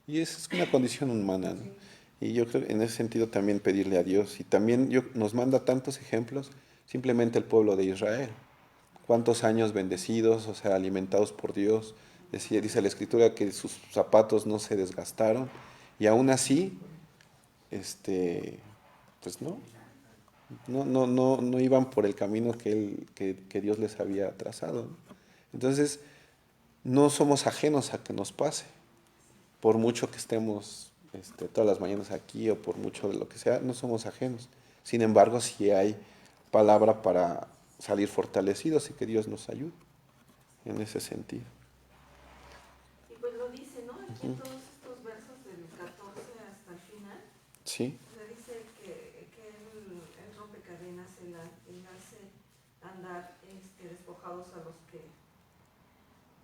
Y es una condición humana, ¿no? Sí. Y yo creo en ese sentido también pedirle a Dios. Y también nos manda tantos ejemplos, simplemente el pueblo de Israel. Cuántos años bendecidos, o sea, alimentados por Dios. Dice la Escritura que sus zapatos no se desgastaron. Y aún así, pues no iban por el camino que Dios les había trazado, ¿no? Entonces, no somos ajenos a que nos pase. Por mucho que estemos todas las mañanas aquí o por mucho de lo que sea, no somos ajenos. Sin embargo, sí hay palabra para salir fortalecidos y que Dios nos ayude en ese sentido. Y pues lo dice, ¿no? Aquí en Ujú. todos estos versos del 14 hasta el final, Sí, o sea, dice que él rompe cadenas, él hace andar despojados a los que,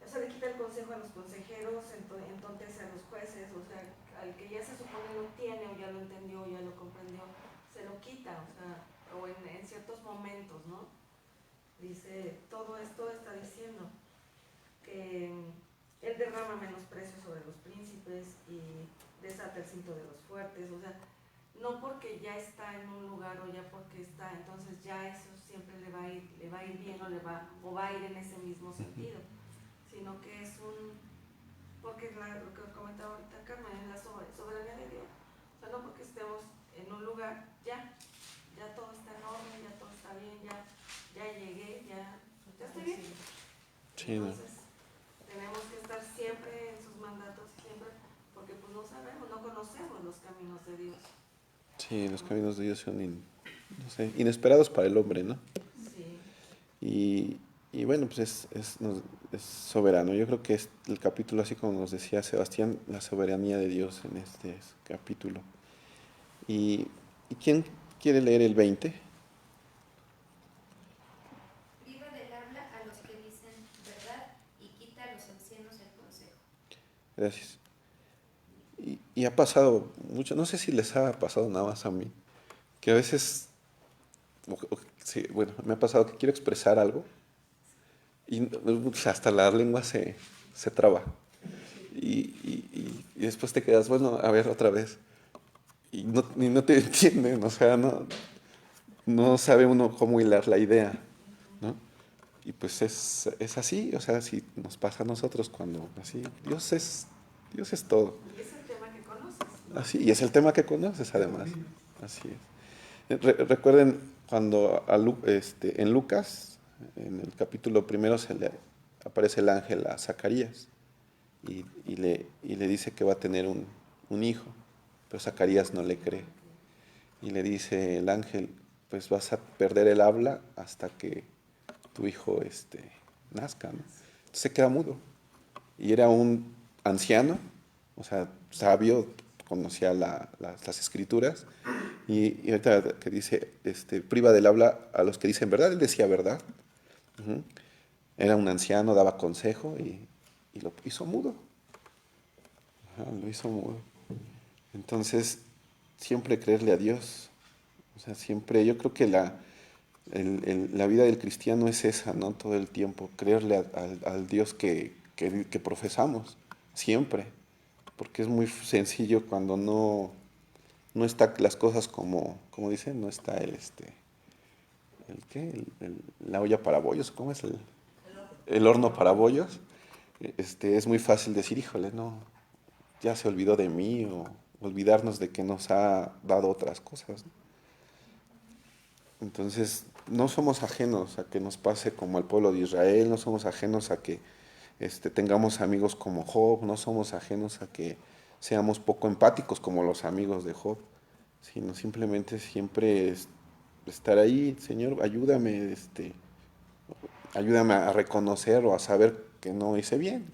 o sea, le quita el consejo a los consejeros, entonces a los jueces, o sea, al que ya se supone lo tiene o ya lo entendió, ya lo comprendió, se lo quita, o sea, o en ciertos momentos, ¿no? Dice, todo esto está diciendo que él derrama menosprecio sobre los príncipes y desata el cinto de los fuertes, o sea, no porque ya está en un lugar o ya porque está, entonces ya eso siempre le va a ir bien o va a ir en ese mismo sentido, sino que es porque lo que comentaba ahorita Carmen, es la soberanía de Dios, o sea, no porque estemos en un lugar, ya todo está en orden, ya todo está bien, ya llegué, ya estoy bien. sí, ¿no? Entonces, tenemos que estar siempre en sus mandatos, siempre, porque pues no sabemos, no conocemos los caminos de Dios. Sí, los caminos de Dios son no sé, inesperados para el hombre, ¿no? Sí. Y bueno, pues es soberano. Yo creo que es el capítulo, así como nos decía Sebastián, la soberanía de Dios en este capítulo. ¿Y quién quiere leer el 20? Priva del habla a los que dicen verdad y quita a los ancianos el consejo. Gracias. Y ha pasado mucho, no sé si les ha pasado nada más a mí, que a veces, sí, bueno, me ha pasado que quiero expresar algo y hasta la lengua se traba. Y después te quedas, bueno, a ver otra vez. Y no te entienden, o sea, no sabe uno cómo hilar la idea, ¿no? Y pues es así, o sea, si nos pasa a nosotros cuando así, Dios es todo. Y es el tema que conoces. Así, y es el tema que conoces además. Así es. Recuerden cuando en Lucas, en el capítulo primero, se le aparece el ángel a Zacarías y le dice que va a tener un hijo, pero Zacarías no le cree. Y le dice el ángel, pues vas a perder el habla hasta que tu hijo nazca, ¿no? Entonces se queda mudo. Y era un anciano, o sea, sabio, conocía las escrituras, y ahorita que dice, priva del habla a los que dicen verdad, él decía verdad. Ujú. Era un anciano, daba consejo y lo hizo mudo. Ajá, lo hizo mudo. Entonces, siempre creerle a Dios. O sea, siempre, yo creo que la vida del cristiano es esa, ¿no? Todo el tiempo, creerle al Dios que profesamos, siempre. Porque es muy sencillo cuando no está las cosas como dicen, no está ¿el qué? La olla para bollos, ¿cómo es el horno para bollos? Es muy fácil decir, híjole, no, ya se olvidó de mí, o olvidarnos de que nos ha dado otras cosas, ¿no? Entonces, no somos ajenos a que nos pase como al pueblo de Israel, no somos ajenos a que tengamos amigos como Job, no somos ajenos a que seamos poco empáticos como los amigos de Job, sino simplemente siempre estar ahí, Señor, ayúdame a reconocer o a saber que no hice bien.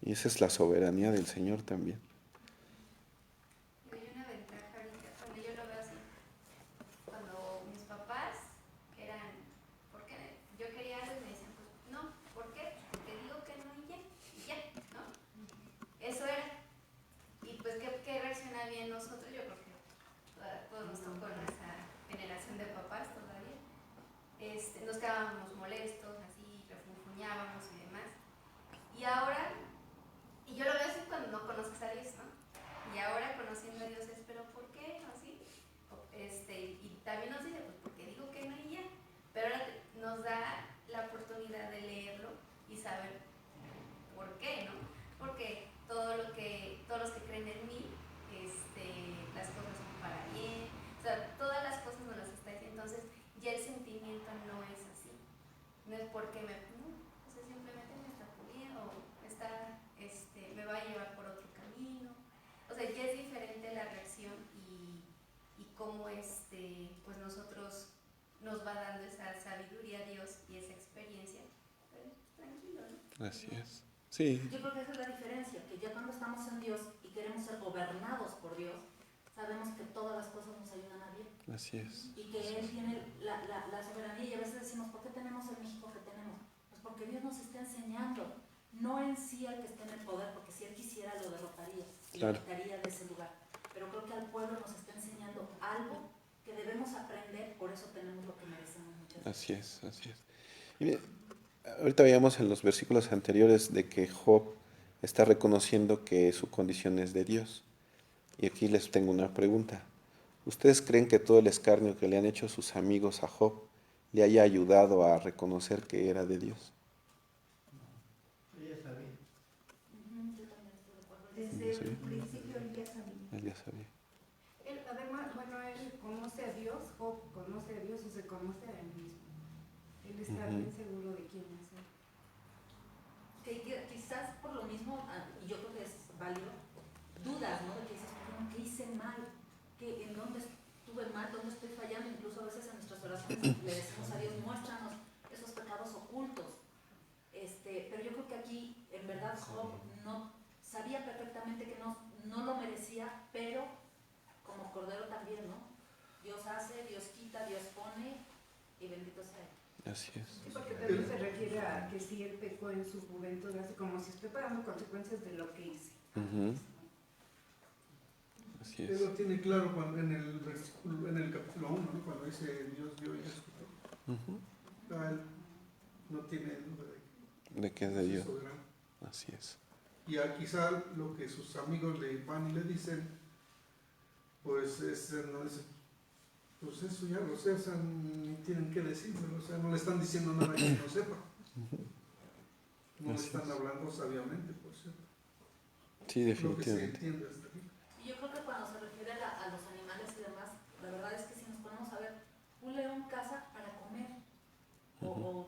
Y esa es la soberanía del Señor también. Y hay una ventaja ahorita, cuando yo lo veo así, cuando mis papás eran, ¿por qué? Yo quería algo y me decían, pues no, ¿por qué? Te digo que no y ya, ¿no? Eso era. Y pues, ¿qué reacciona bien nosotros? Yo creo que todos nos tocó nuestra generación de papás todavía. Nos quedábamos molestos, así, refunfuñábamos y demás. Y ahora, y yo lo veo así cuando no conoces a Dios, ¿no? Y ahora conociendo a Dios es, ¿pero por qué? ¿No? Así. Y también nos dice, pues porque digo que no y ya. Pero ahora nos da la oportunidad de leerlo y saber por qué, ¿no? Porque todos los que creen en mí, las cosas son para bien. O sea, todas las cosas nos las está diciendo. Entonces, ya el sentimiento no es así. No es porque o sea, simplemente me está puliendo, o me va a llevar por otro camino. O sea, ya es diferente la reacción y cómo pues nosotros nos va dando esa sabiduría Dios y esa experiencia. Pero tranquilo, ¿no? Así es. Sí. Yo creo que esa es la diferencia, que ya cuando estamos en Dios y queremos ser gobernados por Dios, sabemos que todas las cosas nos ayudan a bien. Así es. Y que Él tiene la soberanía, y a veces decimos, ¿por qué tenemos el México que tenemos? Pues porque Dios nos está enseñando, no en sí al que esté en el poder, porque si Él quisiera lo derrotaría, Claro. lo quitaría de ese lugar. Pero creo que al pueblo nos está enseñando algo que debemos aprender, por eso tenemos lo que merecemos muchas veces. Así es, así es. Y bien, ahorita veíamos en los versículos anteriores de que Job está reconociendo que su condición es de Dios. Y aquí les tengo una pregunta. ¿Ustedes creen que todo el escarnio que le han hecho sus amigos a Job le haya ayudado a reconocer que era de Dios? Yo ya sabía. Yo también estoy de acuerdo. Desde Sí. el principio él ya sabía. Él ya sabía. Él, además, bueno, él conoce a Dios, Job conoce a Dios y se conoce a él mismo. Él está bien seguro de quién es él. Que quizás por lo mismo, y yo creo que es válido, dudas, ¿no? De que dices, ¿qué hice mal? ¿En dónde estuve mal? ¿Dónde estoy fallando? Incluso a veces en nuestras oraciones le decimos a Dios, muéstranos esos pecados ocultos. Pero yo creo que aquí, en verdad, Job no sabía perfectamente que no lo merecía, pero como cordero también, ¿no? Dios hace, Dios quita, Dios pone, y bendito sea Él. Así es. Sí, porque también se refiere a que si él pecó en su juventud, así como si estoy pagando consecuencias de lo que hice. Ujú. Así Él es. lo tiene claro en el versículo, en el capítulo 1, ¿no? Cuando dice Dios vio y escuchó. Ujú. Él no tiene duda De que es de de que Dios. es soberano. Así es. Y quizá lo que sus amigos le van y le dicen, pues no es, pues eso ya lo sé, o sea, ni tienen que decirlo, o sea, no le están diciendo nada que no sepa. No le Así están es. hablando sabiamente, por cierto. Sí, Lo que se definitivamente. entiende hasta aquí. Y yo creo que cuando se refiere a los animales y demás, la verdad es que si nos ponemos a ver, un león caza para comer, vamos,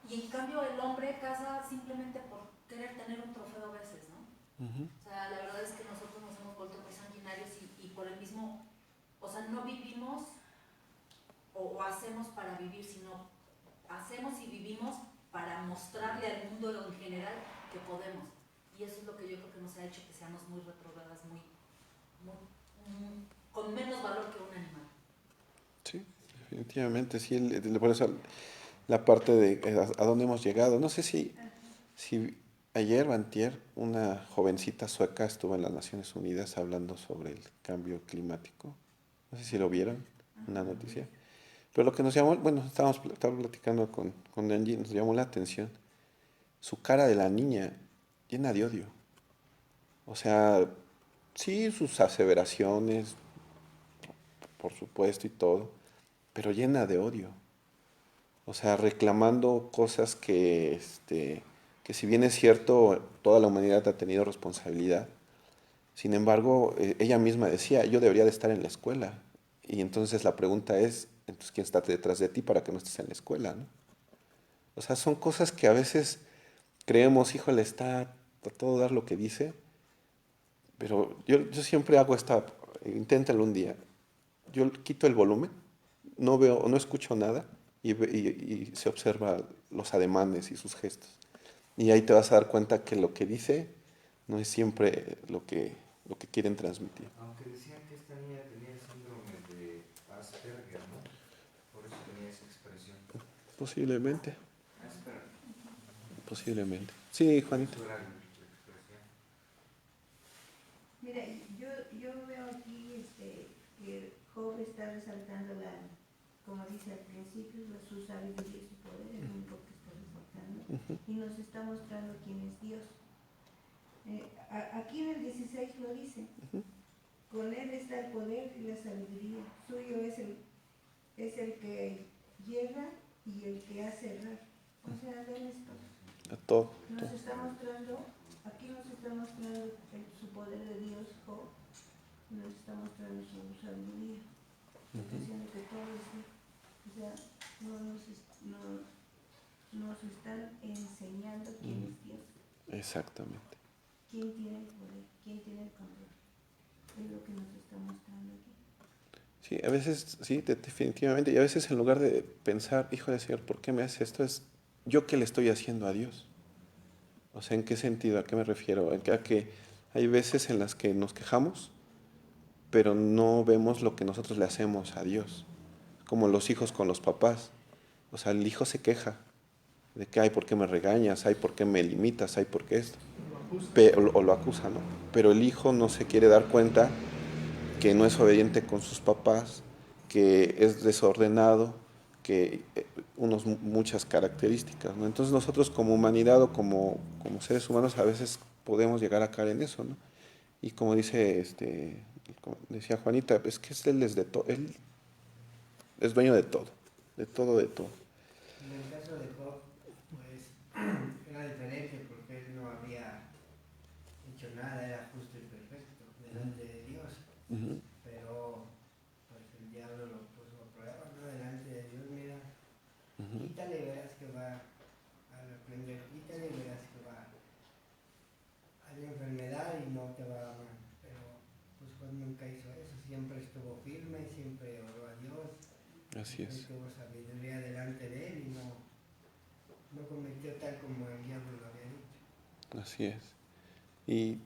y en cambio el hombre caza simplemente por querer tener un trofeo a veces, ¿no? Ujú. O sea, la verdad es que nosotros nos hemos vuelto muy sanguinarios y por el mismo, o sea, no vivimos o hacemos para vivir, sino hacemos y vivimos para mostrarle al mundo en general que podemos. Y eso es lo que yo creo que nos ha hecho que seamos muy retrógradas, con menos valor que un animal. Sí, definitivamente. Sí, por eso la parte de a dónde hemos llegado. No sé si ayer o antier una jovencita sueca estuvo en las Naciones Unidas hablando sobre el cambio climático. No sé si lo vieron, una noticia. Pero lo que nos llamó, bueno, estábamos platicando con Angie, nos llamó la atención su cara de la niña llena de odio. O sea, sí, sus aseveraciones, por supuesto, y todo, pero llena de odio. O sea, reclamando cosas que si bien es cierto, toda la humanidad ha tenido responsabilidad, sin embargo, ella misma decía, yo debería de estar en la escuela. Y entonces la pregunta es, entonces, ¿quién está detrás de ti para que no estés en la escuela, no? O sea, son cosas que a veces creemos, híjole, está a todo dar lo que dice, pero yo siempre hago inténtalo un día. Yo quito el volumen, no veo, no escucho nada y se observa los ademanes y sus gestos. Y ahí te vas a dar cuenta que lo que dice no es siempre lo que quieren transmitir. Aunque decían que esta niña tenía el síndrome de Asperger, ¿no? Por eso tenía esa expresión. Posiblemente, Asperger. posiblemente. Sí, Juanita. Eso era la expresión. Mira, yo veo aquí que Job está resaltando como dice al principio, su sabiduría y su poder, es lo único que está resaltando, y nos está mostrando quién es Dios. Aquí en el 16 lo dice, con él está el poder y la sabiduría, suyo es el que llega y el que hace errar. O sea, de él es todo. A todo. Nos está mostrando, aquí nos está mostrando su poder de Dios, Job, nos está mostrando su sabiduría, diciendo que todo es Dios. O sea, nos están enseñando quién es Dios. Exactamente. ¿Quién tiene el poder? ¿Quién tiene el control? Es lo que nos está mostrando aquí. Sí, a veces, sí, definitivamente. Y a veces en lugar de pensar, híjole, Señor, ¿por qué me hace esto? Es yo qué le estoy haciendo a Dios. O sea, ¿en qué sentido? ¿A qué me refiero? A que hay veces en las que nos quejamos, pero no vemos lo que nosotros le hacemos a Dios. Como los hijos con los papás. O sea, el hijo se queja de que, ay, ¿por qué me regañas? Ay, ¿por qué me limitas? Ay, ¿por qué esto? O lo acusa, ¿no? Pero el hijo no se quiere dar cuenta que no es obediente con sus papás, que es desordenado, que muchas características, ¿no? Entonces nosotros como humanidad o como seres humanos a veces podemos llegar a caer en eso, ¿no? Y como como decía Juanita, es que él es él es dueño de todo, de todo, de todo. En el caso de Job, pues era diferente porque él no había hecho nada, era justo y perfecto delante de Dios. Uh-huh. Pero pues el diablo lo puso a prueba, ¿no? Delante de Dios, mira, quítale, verás que va a reprender, quítale, verás que va a la enfermedad y no te va a amar. Pero pues Juan nunca hizo eso, siempre estuvo firme, siempre oró a Dios. Así es. Tuvo sabiduría delante de él y no cometió tal como el diablo lo había dicho. Así es. Y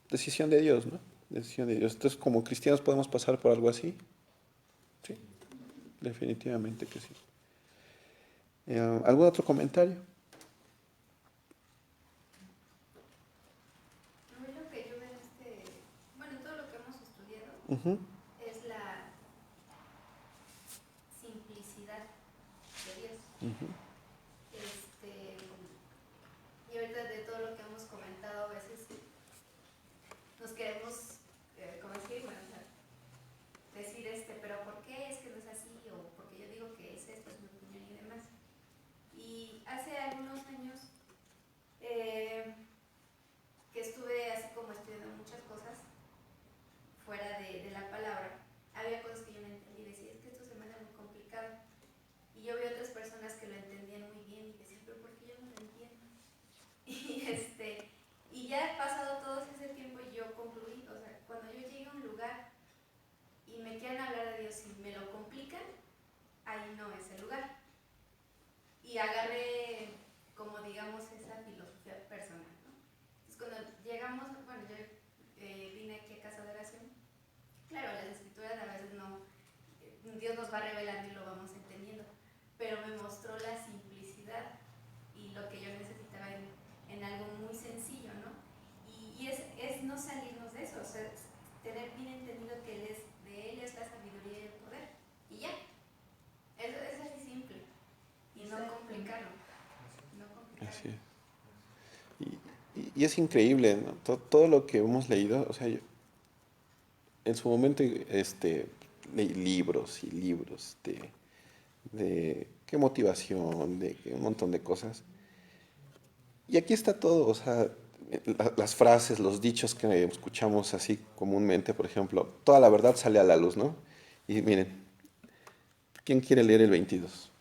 decisión de Dios, ¿no? Decisión de Dios. Entonces, como cristianos podemos pasar por algo así. Sí, definitivamente que sí. ¿Algún otro comentario? A mí lo que yo veo bueno, todo lo que Ujú. es la simplicidad de Dios. Ujú. Y ahorita de todo lo que hemos comentado, a veces nos queremos, como decir, bueno, o sea, decir, pero ¿por qué es que no es así? O porque yo digo que es esto, es mi opinión y demás. Y hace algunos años que estuve así como estudiando muchas cosas fuera de la palabra, había cosas que yo no entendí y decía, es que esto se me hace muy complicado. Y yo vi otras personas que lo entendían muy bien y decían, pero ¿por qué yo no lo entiendo? Y ya pasado todo ese tiempo yo concluí, o sea, cuando yo llegue a un lugar y me quieran hablar de Dios y me lo complican, ahí no es el lugar. Y agarré como digamos esa filosofía personal, ¿no? Entonces cuando llegamos, bueno, yo vine aquí a Casa de Oración, claro, las escrituras a veces no, Dios nos va revelando y lo vamos entendiendo, pero me mostró la simplicidad y lo que yo necesitaba en algo muy sencillo, ¿no? Y es no salirnos de eso, o sea, tener bien entendido que de Él es la sabiduría y el poder, y ya, es así simple, y no complicarlo, Así es. Y es increíble, ¿no? Todo lo que hemos leído, o sea, en su momento leí libros y libros de qué motivación, de un montón de cosas. Y aquí está todo, o sea, las frases, los dichos que escuchamos así comúnmente, por ejemplo, toda la verdad sale a la luz, ¿no? Y miren, ¿quién quiere leer el 22?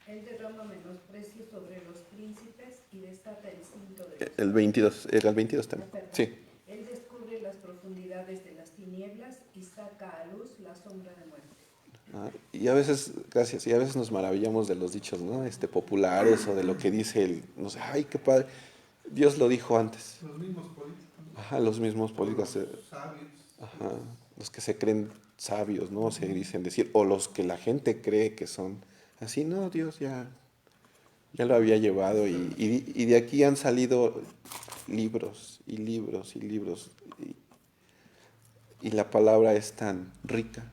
Él derrama menosprecio sobre los príncipes y desata el cinto de los El 22, era el 22 también. Sí. Él descubre las profundidades de las tinieblas y saca a luz la sombra de muerte. Y a veces, gracias, y a veces nos maravillamos de los dichos, ¿no? Populares o de lo que dice el, no sé, ay, qué padre. Dios lo dijo antes. Los mismos políticos. Ajá, los mismos políticos. Los sabios. Ajá, los que se creen sabios, ¿no? Se dicen decir, o los que la gente cree que son así, no, Dios ya lo había llevado y de aquí han salido libros y libros y libros y la palabra es tan rica.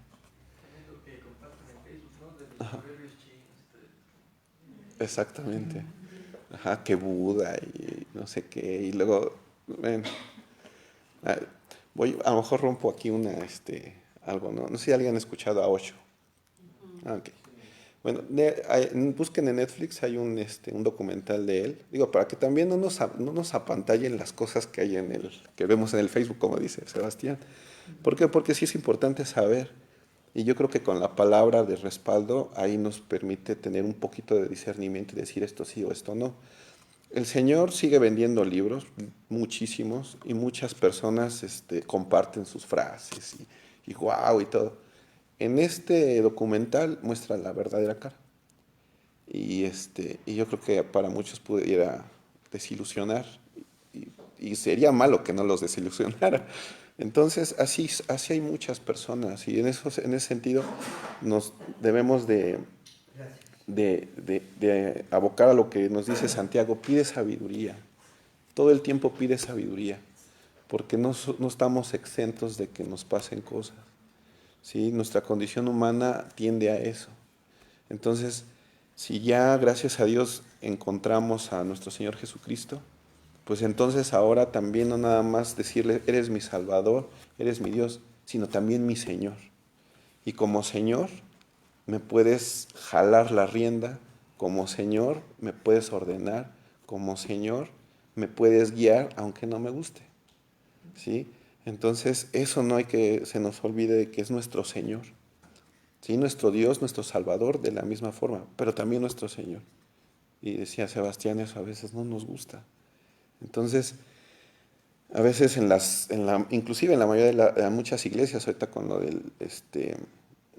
Ajá. Exactamente. Ajá, que Buda y no sé qué. Y luego, ven, a lo mejor rompo aquí algo, ¿no? No sé si alguien ha escuchado a Osho. Okay. Bueno, busquen en Netflix, hay un documental de él. Digo, para que también no nos apantallen las cosas que hay que vemos en el Facebook, como dice Sebastián. ¿Por qué? Porque sí es importante saber. Y yo creo que con la palabra de respaldo ahí nos permite tener un poquito de discernimiento y decir esto sí o esto no. El Señor sigue vendiendo libros, muchísimos, y muchas personas comparten sus frases y wow y todo. En este documental muestra la verdadera cara. Y yo creo que para muchos pudiera desilusionar y sería malo que no los desilusionara. Entonces, así hay muchas personas y en ese sentido nos debemos de abocar a lo que nos dice Santiago, pide sabiduría. Todo el tiempo pide sabiduría, porque no estamos exentos de que nos pasen cosas. ¿Sí? Nuestra condición humana tiende a eso. Entonces, si ya gracias a Dios encontramos a nuestro Señor Jesucristo, pues entonces ahora también no nada más decirle, eres mi Salvador, eres mi Dios, sino también mi Señor. Y como Señor, me puedes jalar la rienda, como Señor, me puedes ordenar, como Señor, me puedes guiar, aunque no me guste. ¿Sí? Entonces, eso no hay que se nos olvide de que es nuestro Señor. ¿Sí? Nuestro Dios, nuestro Salvador, de la misma forma, pero también nuestro Señor. Y decía Sebastián, eso a veces no nos gusta. Entonces, a veces inclusive en la mayoría de muchas iglesias, ahorita con lo del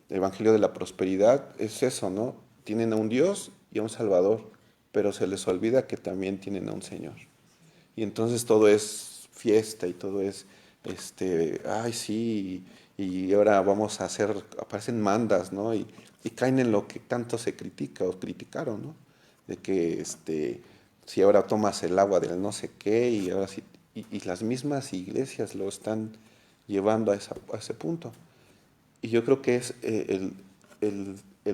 Evangelio de la Prosperidad, es eso, ¿no? Tienen a un Dios y a un Salvador, pero se les olvida que también tienen a un Señor. Y entonces todo es fiesta y todo es, ay sí, y ahora vamos a aparecen mandas, ¿no? Y caen en lo que tanto se critica o criticaron, ¿no? De que, si ahora tomas el agua del no sé qué y ahora sí, y las mismas iglesias lo están llevando a ese punto. Y yo creo que es el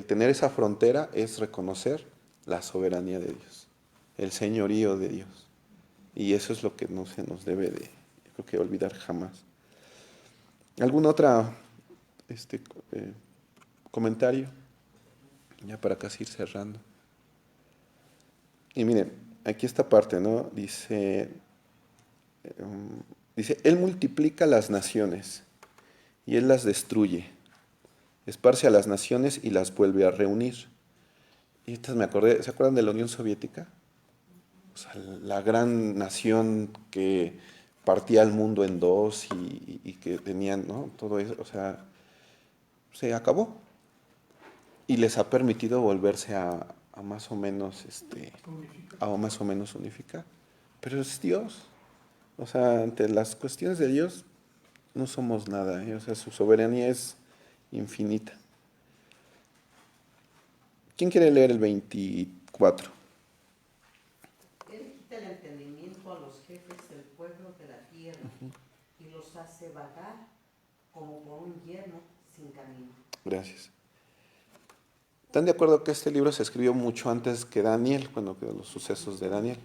tener esa frontera es reconocer la soberanía de Dios, el señorío de Dios. Y eso es lo que no se nos debe de, yo creo que olvidar jamás. ¿Algún otro comentario? Ya para casi ir cerrando. Y miren, aquí esta parte, ¿no? Dice, Él multiplica las naciones y Él las destruye. Esparce a las naciones y las vuelve a reunir. Y estas me acordé, ¿se acuerdan de la Unión Soviética? O sea, la gran nación que partía al mundo en dos y que tenían, ¿no? Todo eso, o sea, se acabó. Y les ha permitido volverse a más o menos, a más o menos unificar. Pero es Dios. O sea, ante las cuestiones de Dios no somos nada, ¿eh? O sea, su soberanía es infinita. ¿Quién quiere leer el 24? Él quita el entendimiento a los jefes del pueblo de la tierra y los hace vagar como por un yermo sin camino. Gracias. ¿Están de acuerdo que este libro se escribió mucho antes que Daniel, cuando que los sucesos de Daniel?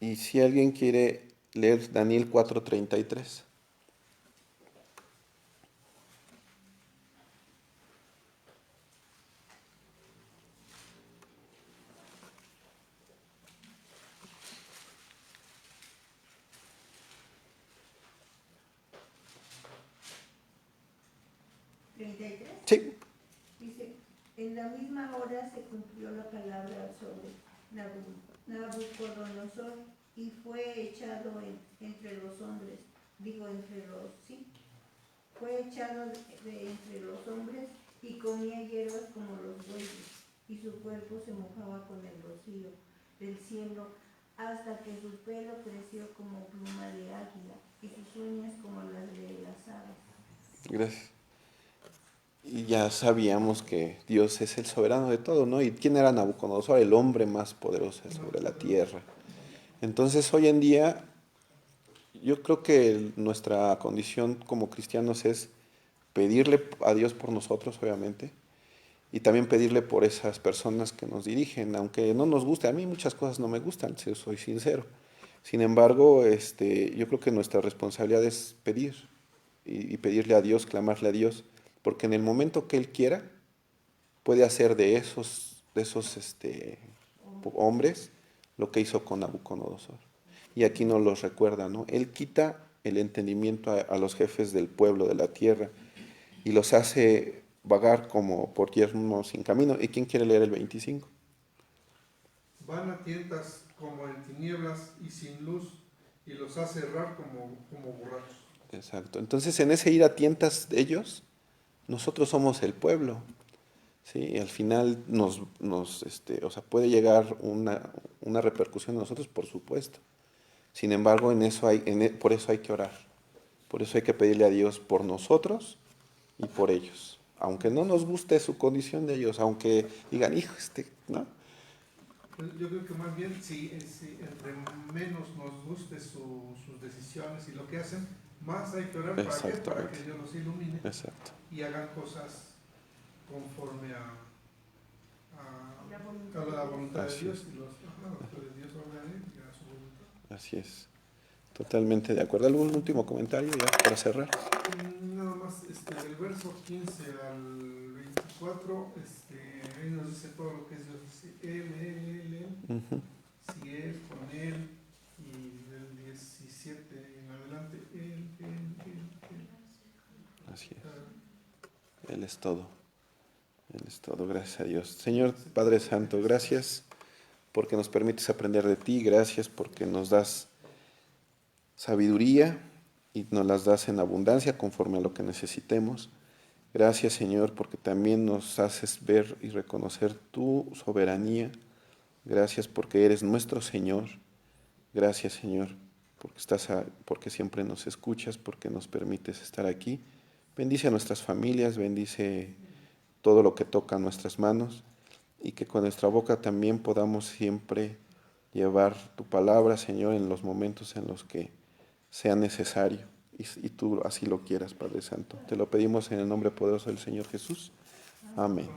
Y si alguien quiere leer Daniel 4:33. ¿33? Sí. Dice, en la misma hora se cumplió la palabra sobre Nabucodonosor y fue echado entre los hombres, fue echado de entre los hombres y comía hierbas como los bueyes, y su cuerpo se mojaba con el rocío del cielo, hasta que su pelo creció como pluma de águila y sus uñas como las de las aves. Gracias. Y ya sabíamos que Dios es el soberano de todo, ¿no? ¿Y quién era Nabucodonosor? El hombre más poderoso sobre la tierra. Entonces, hoy en día, yo creo que nuestra condición como cristianos es pedirle a Dios por nosotros, obviamente, y también pedirle por esas personas que nos dirigen, aunque no nos guste. A mí muchas cosas no me gustan, si soy sincero. Sin embargo, yo creo que nuestra responsabilidad es pedir y pedirle a Dios, clamarle a Dios, porque en el momento que Él quiera, puede hacer de esos hombres lo que hizo con Nabucodonosor. Y aquí nos los recuerda, ¿no? Él quita el entendimiento a los jefes del pueblo, de la tierra, y los hace vagar como por yermos sin camino. ¿Y quién quiere leer el 25? Van a tientas como en tinieblas y sin luz, y los hace errar como borrachos. Exacto. Entonces, en ese ir a tientas de ellos, nosotros somos el pueblo. ¿Sí? Y al final puede llegar una repercusión a nosotros, por supuesto. Sin embargo, por eso hay que orar. Por eso hay que pedirle a Dios por nosotros y por ellos. Aunque no nos guste su condición de ellos, aunque digan, hijo, ¿no? Yo creo que más bien, si entre menos nos guste sus decisiones y lo que hacen, más hay que orar. ¿Para qué? Para que Dios los ilumine. Exacto. Y hagan cosas conforme a la voluntad de Dios y Dios obra de él y a su voluntad. Así es. Totalmente de acuerdo. ¿Algún último comentario ya para cerrar? Nada más, del verso 15 al 24, ahí nos dice todo lo que es Dios. Dice él, si él, con él, y del 17 en adelante, él. Así es. Él es todo. Él es todo, gracias a Dios. Señor Padre Santo, gracias porque nos permites aprender de ti, gracias porque nos das sabiduría y nos las das en abundancia conforme a lo que necesitemos. Gracias, Señor, porque también nos haces ver y reconocer tu soberanía. Gracias porque eres nuestro Señor. Gracias, Señor, porque siempre nos escuchas, porque nos permites estar aquí. Bendice a nuestras familias, bendice todo lo que toca nuestras manos y que con nuestra boca también podamos siempre llevar tu palabra, Señor, en los momentos en los que sea necesario. y tú así lo quieras, Padre Santo. Te lo pedimos en el nombre poderoso del Señor Jesús. Amén.